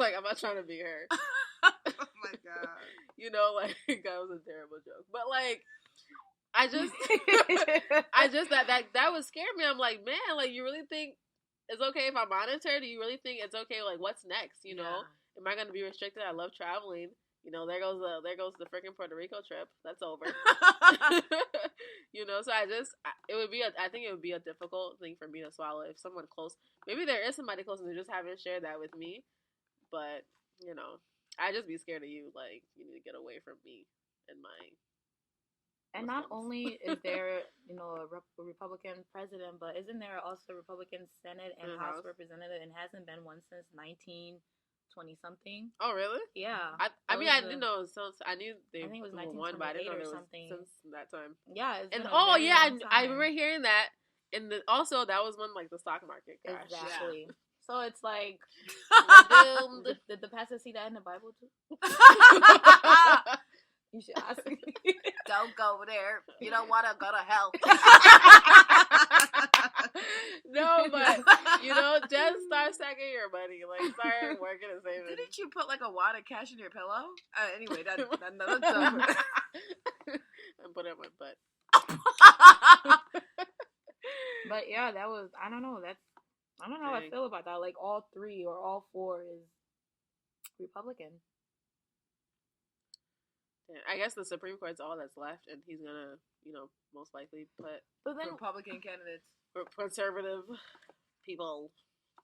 Like, I'm not trying to be her. Oh my god. You know, like, that was a terrible joke. But, like, I just that would scare me. I'm like, man, like, you really think it's okay if I monitor? Do you really think it's okay? Like, what's next? You know, am I going to be restricted? I love traveling. You know, there goes the freaking Puerto Rico trip. That's over. You know, so I think it would be a difficult thing for me to swallow if someone close. Maybe there is somebody close and they just haven't shared that with me. But, you know, I just be scared of you. Like, you need to get away from me and my. And not only is there, you know, a Republican president, but isn't there also a Republican Senate and House representative, and hasn't been one since 1920 something? Oh, really? Yeah. I mean, I didn't know. So I knew they. I think it was 1928 won, but I didn't know or it was something since that time. Yeah. And I remember hearing that. And also, that was when, like, the stock market crashed. Exactly. Yeah. So it's like, did the pastor see that in the Bible too? You should ask me. Don't go there. You don't want to go to hell. No, but, you know, just start stacking your money. Like, start working and saving. Didn't you put, like, a wad of cash in your pillow? Anyway, that's another And put it in my butt. But, yeah, that was, I don't know how I feel about that. Like, all 3 or all 4 is Republican. I guess the Supreme Court's all that's left, and he's gonna, you know, most likely put Republican candidates, conservative people.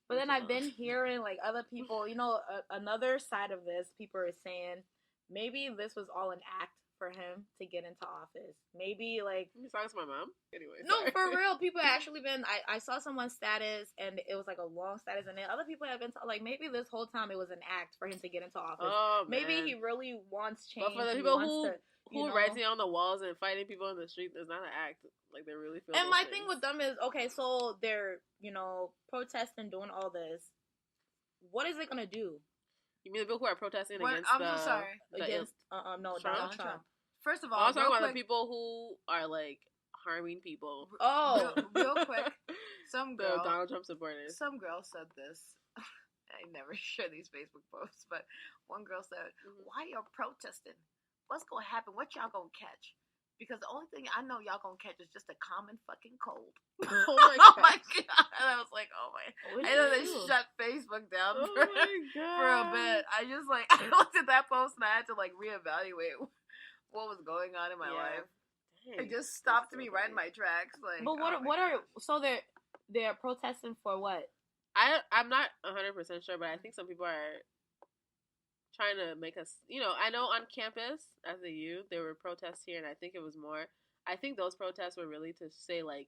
But then I've been hearing, like, other people, you know, another side of this. People are saying maybe this was all an act for him to get into office. Maybe, like, you talking to my mom? Anyway, no, for real. People actually been. I saw someone's status, and it was like a long status, and then other people have been like, maybe this whole time it was an act for him to get into office. Oh, maybe he really wants change. But for the people who writing on the walls and fighting people on the street, it's not an act. Like, they really feel. And my thing with them is, okay, so they're, you know, protesting, doing all this. What is it gonna do? You mean the people who are protesting against? I'm so sorry. Against Donald Trump. First of all, I'm talking about the people who are, like, harming people. Oh, real quick. Some girl, the Donald Trump supporters. Some girl said this. I never share these Facebook posts, but one girl said, "Why y'all protesting? What's gonna happen? What y'all gonna catch?" Because the only thing I know y'all gonna catch is just a common fucking cold. Oh Oh my god! And I was like, oh my. I know they do? shut Facebook down Oh my god. for a bit. I just like I looked at that post and I had to like reevaluate what was going on in my life. Dang, It just stopped that's so me right in funny. my tracks. Like, But what are so they're protesting for what? I'm not 100% sure, but I think some people are trying to make us, I know on campus as a youth there were protests here, and I think it was more. I think those protests were really to say like,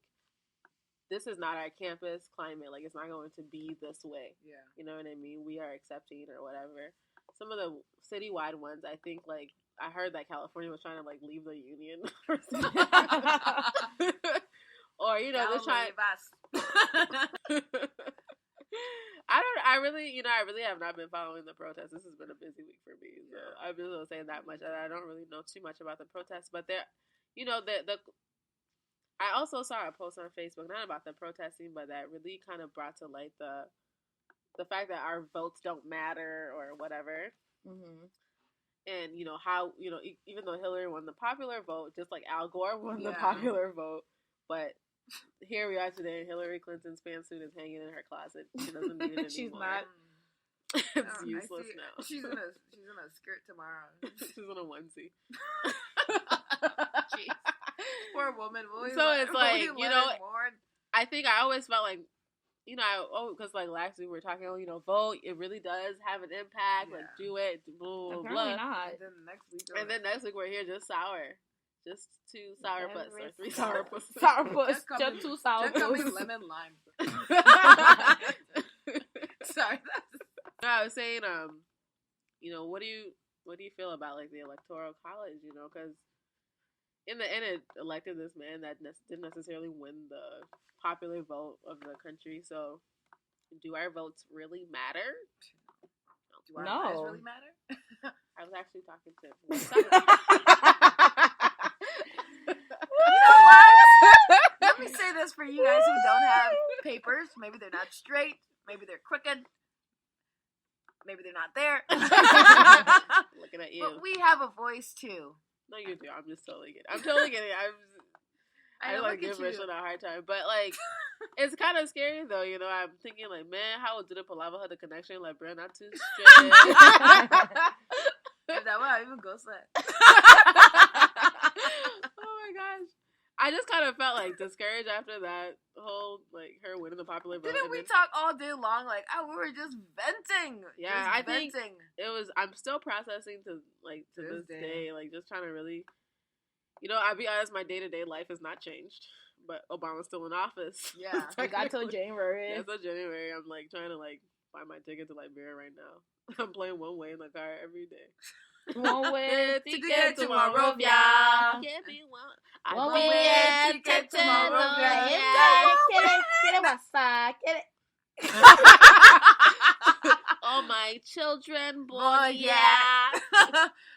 this is not our campus climate. Like, it's not going to be this way. Yeah. You know what I mean? We are accepting or whatever. Some of the citywide ones, I think, like, I heard that California was trying to like leave the union, or they're trying. I really have not been following the protests. This has been a busy week for me, so I'm just gonna say that much. I don't really know too much about the protests, but there, I also saw a post on Facebook, not about the protesting, but that really kind of brought to light the fact that our votes don't matter or whatever. Mm-hmm. And how even though Hillary won the popular vote, just like Al Gore won the popular vote, but here we are today, and Hillary Clinton's pantsuit is hanging in her closet. She doesn't need it anymore. She's not. It's useless now. She's in a skirt tomorrow. She's in a onesie. Jeez. Poor woman. So it's like, I think I always felt like, because like last week we were talking, vote, it really does have an impact. Yeah. Like, do it, blah, blah, blah. Not. And then next week we're here just sour. Just 2 sour puss or 3 sour puss. Sour puss. Just 2 sour puss. Just coming lemon lime. Sorry. No, I was saying, what do you feel about like the electoral college? Because in the end, it elected this man that didn't necessarily win the popular vote of the country. So, do our votes really matter? Do our lives really matter? I was actually talking to. You know what? Let me say this for you guys who don't have papers. Maybe they're not straight. Maybe they're crooked. Maybe they're not there. Looking at you. But we have a voice too. No, you do. I'm just totally kidding. I'm totally kidding. I like give Rachel a hard time, but like, it's kind of scary though. I'm thinking like, man, how did Palava have the connection? Like, bro, not too straight. Is that what I even go say? Oh my gosh. I just kind of felt like discouraged after that whole like her winning the popular vote. Didn't we talk all day long? Like, we were just venting. Yeah, I think it was. I'm still processing to this day, like just trying to really, I'll be honest, my day-to-day life has not changed, but Obama's still in office. Yeah, we got till January. Yeah, till January. I'm like trying to buy my ticket to Liberia right now. I'm playing One Way in the car every day. One way ticket to Monrovia. Give me one. One way ticket to Monrovia. All my children born,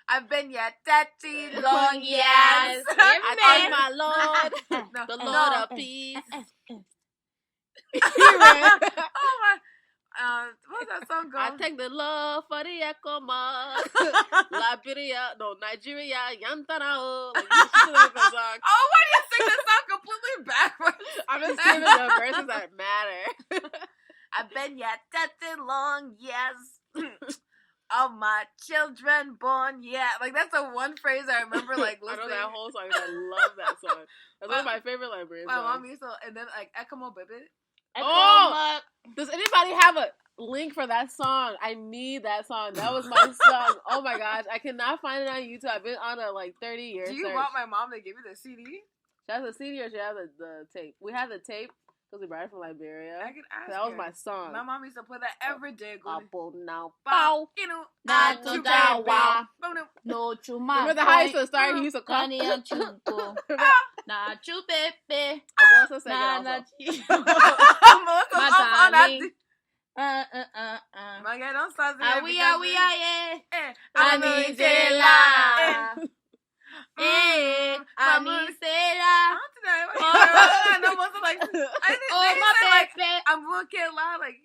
I've been daddy long years. I thank my Lord, the Lord of peace. Oh my. What's that song go? I take the love for the Ekoma. Nigeria, Yantanao. Like, you should have that song. Oh, why do you sing this song completely backwards? I'm just singing the verses that matter. I've been daddy long years. All my children born, like that's the one phrase I remember listening. I know that whole song. I love that song. That's one of my favorite Liberian songs. My mom used to, and then Ekamo Baby. Oh! Does anybody have a link for that song? I need that song. That was my song. Oh my gosh. I cannot find it on YouTube. I've been on a 30-year Do you search. want my mom to give you the CD? She has the CD or she has the tape? We had the tape because we brought it from Liberia. I can ask that was my song. My mom used to play that every day. No chuma. Remember the high school star? He used to call Na chu pepe. Na My guy, don't start singing. We are, Amisela. Amisela. I know most of like. Oh my baby. I'm looking loud like.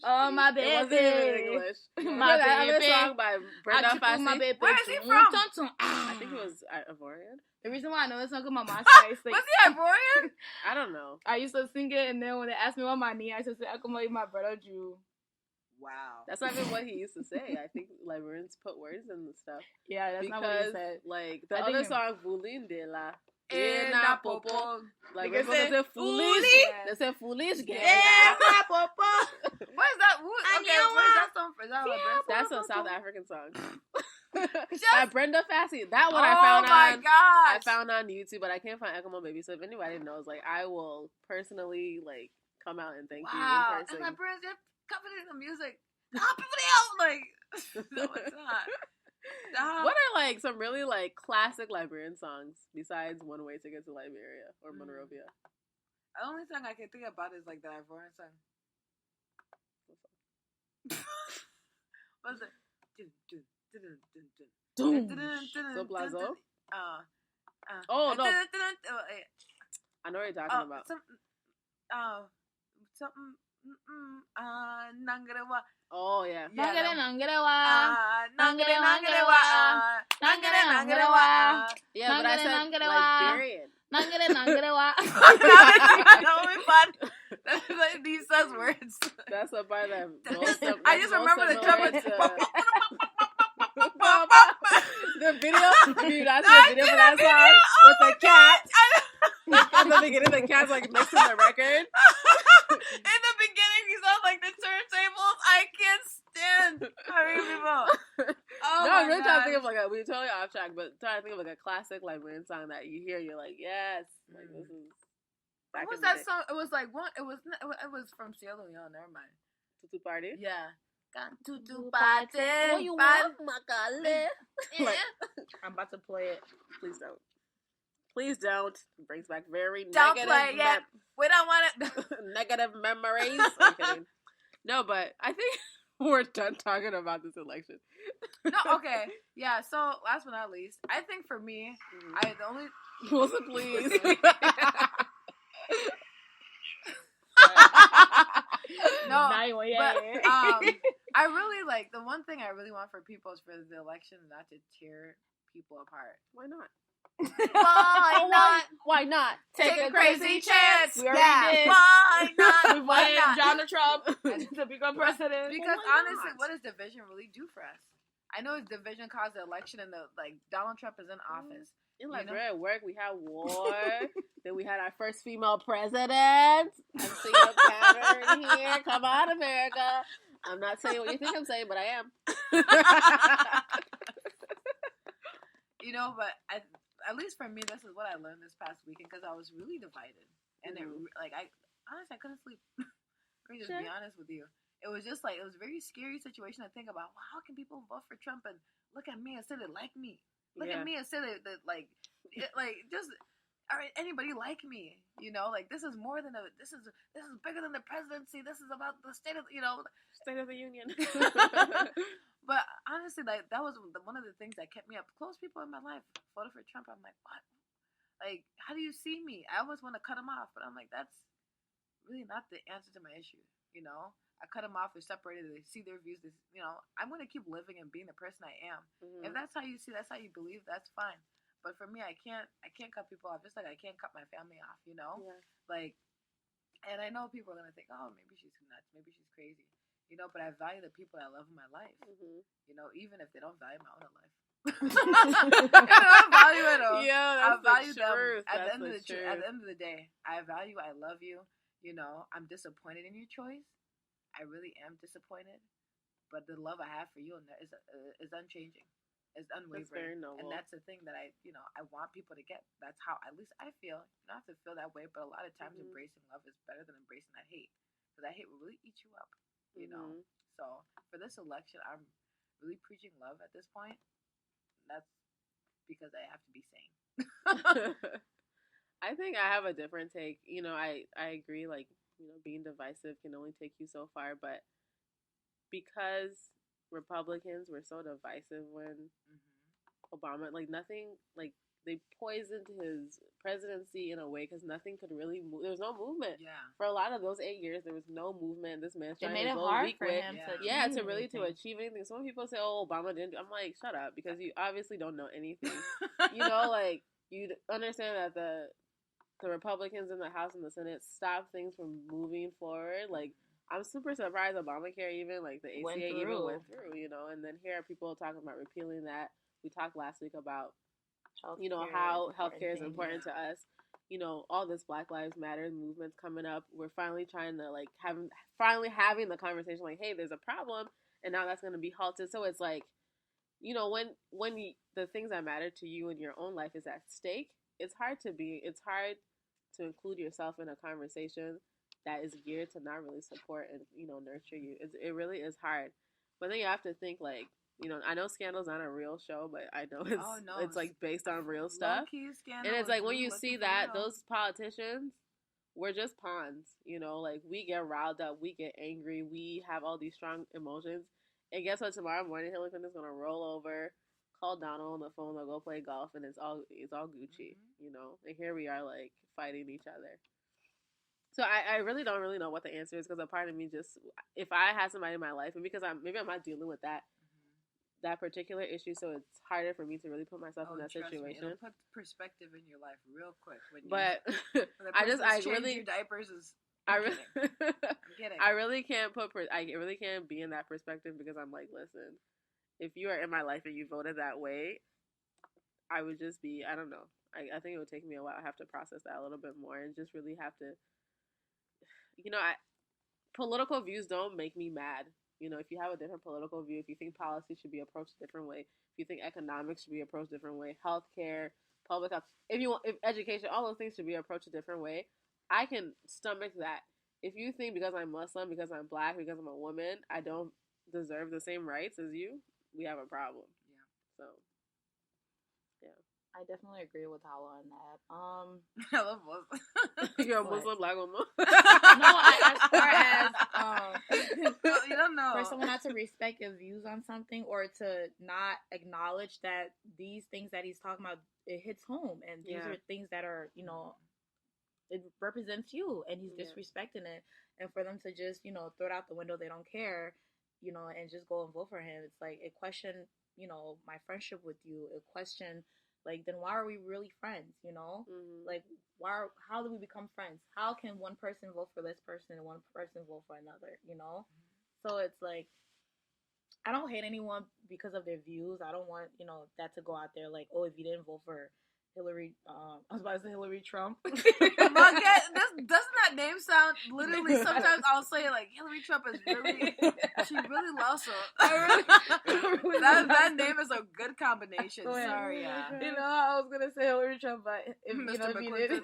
Oh my baby. It wasn't even in English. My that other baby. song by Brenda My Fassie? baby. Where is he from? I think it was Ivorian. The reason why I know this song because my mom started singing. Was he Ivorian? I don't know. I used to sing it, and then when they asked me on my knee, I used to say, "Como my brother Jew." Wow. That's not even what he used to say. I think Liberians put words in the stuff. Yeah, that's not what he Because, said. like, the I other think song, Vulindela. Na popo. Like, Because they say foolish. Yeah. They say foolish. Yeah, my papa. What is that? Okay, what is that song for? Is that a That's a South African song. Just- By Brenda Fassie. That one Oh I my found gosh. I found on YouTube, but I can't find Ekamo Baby. So if anybody knows, like, I will personally, like, come out and thank you Wow. in person. And my parents just accompanying the music. Like, no, it's not. What are, like, some really, like, classic Liberian songs besides One Way to Get to Liberia or Monrovia? The only song I can think about is like the Ivorian song. What's it? So Blazo? Oh Oh, no. yeah. I know what you're talking about. Something. Nangarewa. Oh, yeah. Nangere, Yeah. nangerewa. Nangarewa. Yeah, but I said Nangarewa. Liberian. Nangere, nangerewa. That would be fun. Like, he says words. That's a part that I just remember the trumpet. The video, if you not see the video for that song with the cat. At the beginning, the cat's like mixing the record. In the beginning, he sounds like the turntables. I can't stand Harry people. Oh No, my I'm really trying to think God. of like we're totally off track, but trying to think of like a classic Liberian song that you hear, you're like, yes, like this is. What back was in the that day. song? It was like one. It was from Sierra Leone. Never mind. Tutu Party? Yeah. Got to do What party. you party. want, Makale? Like, I'm about to play it. please don't. Please don't. It brings back very Don't negative, play it yet. We don't want it. negative memories. I'm kidding. No, but I think we're done talking about this election. No, okay. Yeah, so last but not least, I think for me, the only Wilson, please. no, Now you want- but yeah. I really like the one thing I really want for people is for the election not to tear people apart. Why not? Why not? Why not? Take a crazy chance. We already did. Why not? We Why wanted not? Donald Trump to become president. Because Why honestly, not? what does division really do for us? I know division caused the election and Donald Trump is in office. In You like know? at work, we had war. Then we had our first female president. I'm seeing a pattern here. Come on, America. I'm not saying what you think I'm saying, but I am. You know, but at least for me, this is what I learned this past weekend because I was really divided, and I honestly I couldn't sleep. Let me just be honest with you. It was just like it was a very scary situation to think about. Well, how can people vote for Trump and look at me and say they like me? Look at me and say that like just all right, anybody like me? You know, like this is more than this is bigger than the presidency. This is about the state of State of the Union. But honestly, like that was one of the things that kept me up. Close people in my life voted for Trump. I'm like, what? Like, how do you see me? I almost want to cut him off, but I'm like, that's really not the answer to my issue. You know, I cut them off. They're separated. They see their views. I'm going to keep living and being the person I am. Mm-hmm. If that's how you see, that's how you believe. That's fine. But for me, I can't cut people off. Just like I can't cut my family off. You know, like, and I know people are going to think, oh, maybe she's nuts. Maybe she's crazy. You know, but I value the people I love in my life. Mm-hmm. You know, even if they don't value my own life. I don't value it all. Yeah, that's I value the them. truth. At the That's end of the day, I value. I love you. You know, I'm disappointed in your choice. I really am disappointed, but the love I have for you is unchanging. It's unwavering. That's very noble. And that's the thing that I want people to get. That's how at least I feel. You don't have to feel that way, but a lot of times embracing love is better than embracing that hate, because that hate will really eat you up. You know. So for this election, I'm really preaching love at this point. That's because I have to be sane. I think I have a different take. You know, I agree, like, you know, being divisive can only take you so far, but because Republicans were so divisive when Obama, like, nothing, like, they poisoned his presidency in a way because nothing could really move. There was no movement. Yeah. For a lot of those 8 years, there was no movement. This man's It trying made his it own hard weak for way. him to To really to achieve anything. Some people say, "Oh, Obama didn't." I'm like, shut up, because you obviously don't know anything. You know, like you understand that the Republicans in the House and the Senate stopped things from moving forward. Like, I'm super surprised Obamacare even, like, the ACA even went through, you know. And then here are people talking about repealing that. We talked last week about, you know, how healthcare is important to us. You know, all this Black Lives Matter movements coming up. We're finally trying to, like, having the conversation, like, hey, there's a problem, and now that's going to be halted. So it's like, you know, when the things that matter to you in your own life is at stake, it's hard to include yourself in a conversation that is geared to not really support and, you know, nurture you. It really is hard. But then you have to think, like, you know, I know Scandal's not a real show, but I know it's like based on real stuff. And it's like when you see that, those politicians, we're just pawns, you know, like we get riled up, we get angry, we have all these strong emotions. And guess what? Tomorrow morning, Hillary Clinton's gonna roll over, call Donald on the phone, they'll go play golf, and it's all Gucci, you know. And here we are, like, fighting each other. So I really don't know what the answer is, because a part of me just, if I had somebody in my life, and because I'm not dealing with that particular issue, so it's harder for me to really put myself in that situation. It'll put perspective in your life real quick. But I really your diapers is. I'm kidding. I really can't be in that perspective, because I'm like, listen, if you are in my life and you voted that way, I would just be, I don't know. I think it would take me a while. I have to process that a little bit more and just really have to, you know, political views don't make me mad. You know, if you have a different political view, if you think policy should be approached a different way, if you think economics should be approached a different way, healthcare, public health, if education, all those things should be approached a different way, I can stomach that. If you think because I'm Muslim, because I'm Black, because I'm a woman, I don't deserve the same rights as you, we have a problem. Yeah. So, yeah. I definitely agree with Hala on that. I love Muslim. You're a Muslim Black woman? No, as far as well, you don't know. for someone not to respect your views on something, or to not acknowledge that these things that he's talking about, it hits home, and these are things that are, you know, it represents you, and he's disrespecting it, and for them to just, you know, throw it out the window, they don't care, you know, and just go and vote for him. It's like, it questioned, you know, my friendship with you. It questioned, like, then why are we really friends, you know? Like, how do we become friends? How can one person vote for this person and one person vote for another, you know? So it's like, I don't hate anyone because of their views. I don't want, you know, that to go out there like, oh, if you didn't vote for Hillary, I was about to say Hillary Trump. Doesn't that name sound, literally, sometimes I'll say, like, Hillary Trump is really, she really loves her. That name is a good combination. Sorry, You know, I was going to say Hillary Trump, but if you did.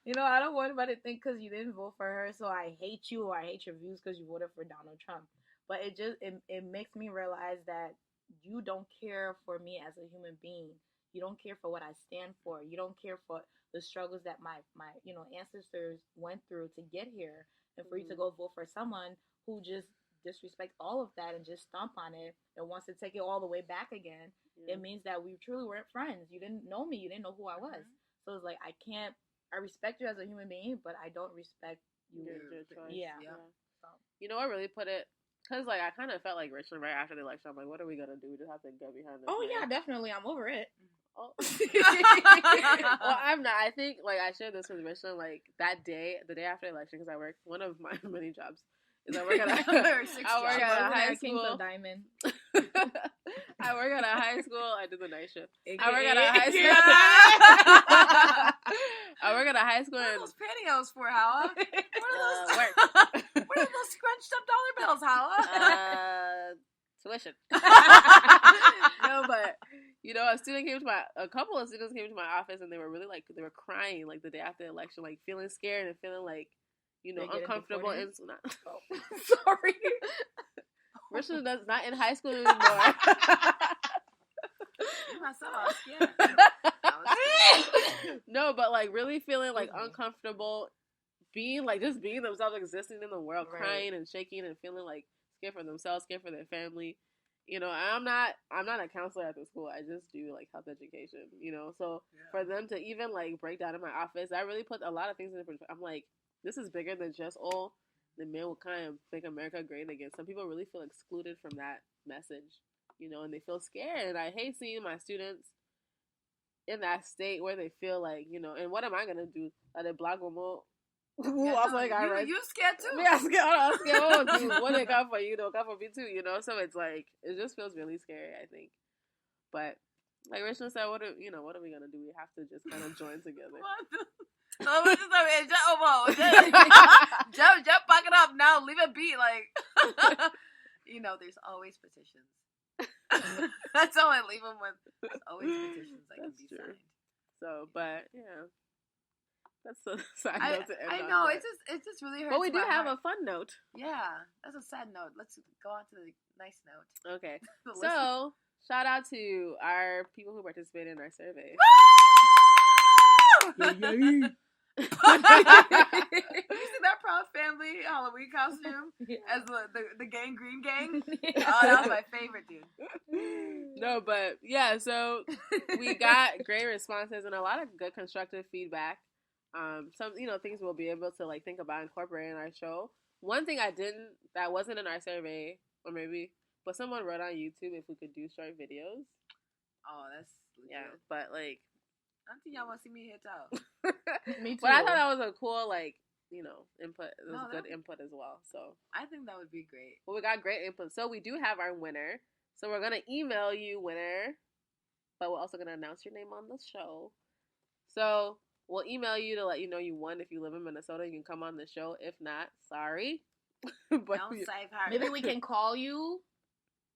You know, I don't want anybody to think because you didn't vote for her, so I hate you, or I hate your views because you voted for Donald Trump. But it makes me realize that you don't care for me as a human being. You don't care for what I stand for. You don't care for the struggles that my you know, ancestors went through to get here. And for you to go vote for someone who just disrespects all of that and just stomp on it and wants to take it all the way back again, it means that we truly weren't friends. You didn't know me. You didn't know who I was. So it's like, I respect you as a human being, but I don't respect you. Your choice. Yeah. So. You know what really put it? Because, like, I kind of felt like Richmond right after the election. I'm like, what are we going to do? We just have to go behind this. Oh, yeah, definitely. I'm over it. Oh. Well, I'm not. I think, like, I shared this with Richmond, like, that day, the day after the election, because I work, one of my many jobs is I work at a high school. Diamond. I work at a high school. I do the night shift. I work at a high school. I work at a high school. What are those pantyhose for, Hala? Work. What are those scrunched up dollar bills, Hala? Tuition. No, but you know, a couple of students came to my office, and they were really, like, they were crying, like, the day after the election, like, feeling scared and feeling like, you know, uncomfortable. And Sorry. Richard is not in high school anymore. No, but, like, really feeling, like, uncomfortable, being themselves, existing in the world, crying and shaking and feeling, like, scared for themselves, scared for their family. you know, I'm not a counselor at the school. I just do like health education, you know. So for them to even like break down in my office, I really put a lot of things in perspective. I'm like, this is bigger than just the men will kind of make America great again. Some people really feel excluded from that message, you know, and they feel scared. And I hate seeing my students in that state where they feel like, you know, and what am I gonna do? Like black woman. You scared too. Yeah, I'm scared. Dude, when they come for you, they'll come for me too, you know. So it's like it just feels really scary, I think. But like Rachel said, what are we gonna do? We have to just kind of join together. Jump, back it up now. Leave it be. Like, you know, there's always petitions. That's all I leave them with. There's always petitions that can be signed. So, but yeah. That's a sad note to end on. I know, it just really hurts. But we do have a fun note. Yeah, that's a sad note. Let's go on to the nice note. Okay. So, shout out to our people who participated in our survey. You see that Proud Family Halloween costume as the Green Gang? Oh, that was my favorite, dude. No, but yeah, so we got great responses and a lot of good constructive feedback. Some, you know, things we'll be able to like think about incorporating in our show. One thing that wasn't in our survey, or maybe, but someone wrote on YouTube if we could do short videos. Oh, that's legit. Yeah, but like, I don't think y'all want to see me hit out. Me too. But I thought that was a cool, like, you know, input. It was good input as well. So I think that would be great. Well, we got great input. So we do have our winner. So we're gonna email you winner, but we're also gonna announce your name on the show. So we'll email you to let you know you won. If you live in Minnesota, you can come on the show. If not, sorry. But don't save her. Maybe we can call you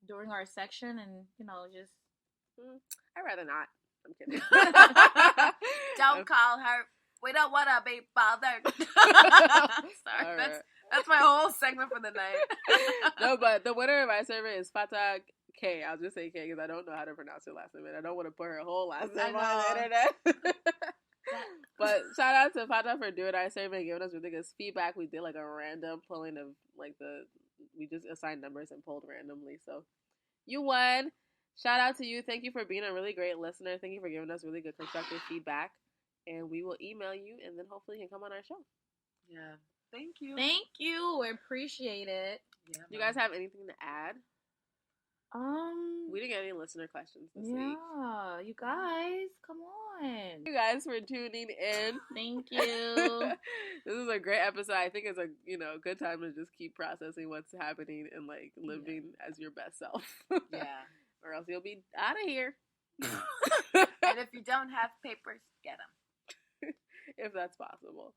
during our section and, you know, just... I'd rather not. I'm kidding. Don't call her. We don't want to be bothered. Sorry, right. That's my whole segment for the night. No, but the winner of our survey is Fatah K. I'll just say K because I don't know how to pronounce her last name. And I don't want to put her whole last name on the internet. But shout out to Fatah for doing our survey and giving us really good feedback. We did like a random pulling of like we just assigned numbers and pulled randomly. So you won. Shout out to you. Thank you for being a really great listener. Thank you for giving us really good constructive feedback. And we will email you and then hopefully you can come on our show. Yeah. Thank you. Thank you. We appreciate it. Yeah, you guys have anything to add? We didn't get any listener questions this week. Yeah, you guys, come on. Thank you guys for tuning in. Thank you. This is a great episode. I think it's a good time to just keep processing what's happening and like living as your best self. Yeah. Or else you'll be out of here. And if you don't have papers, get them. If that's possible.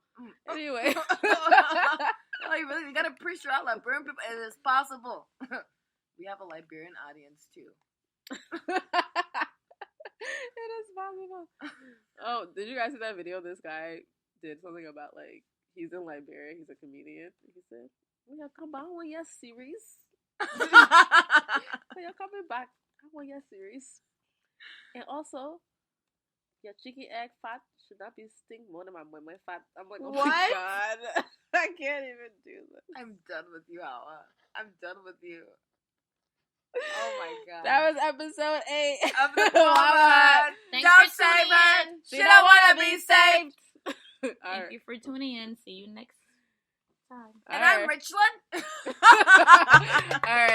Anyway. You gotta preach to our Liberian people. It is possible. We have a Liberian audience too. It is possible. Oh, did you guys see that video? This guy did something about like he's in Liberia. He's a comedian. He said, "We are coming back with your series. We are coming back with your series, and also your chicken egg fat should not be stink more than my fat." I'm like, oh what? My God, I can't even do this. I'm done with you, Awa. I'm done with you. Oh my God. That was episode 8 of the Palava. Don't save her. She don't want to be saved. Thank you for tuning in. See you next time. And I'm Richland. All right.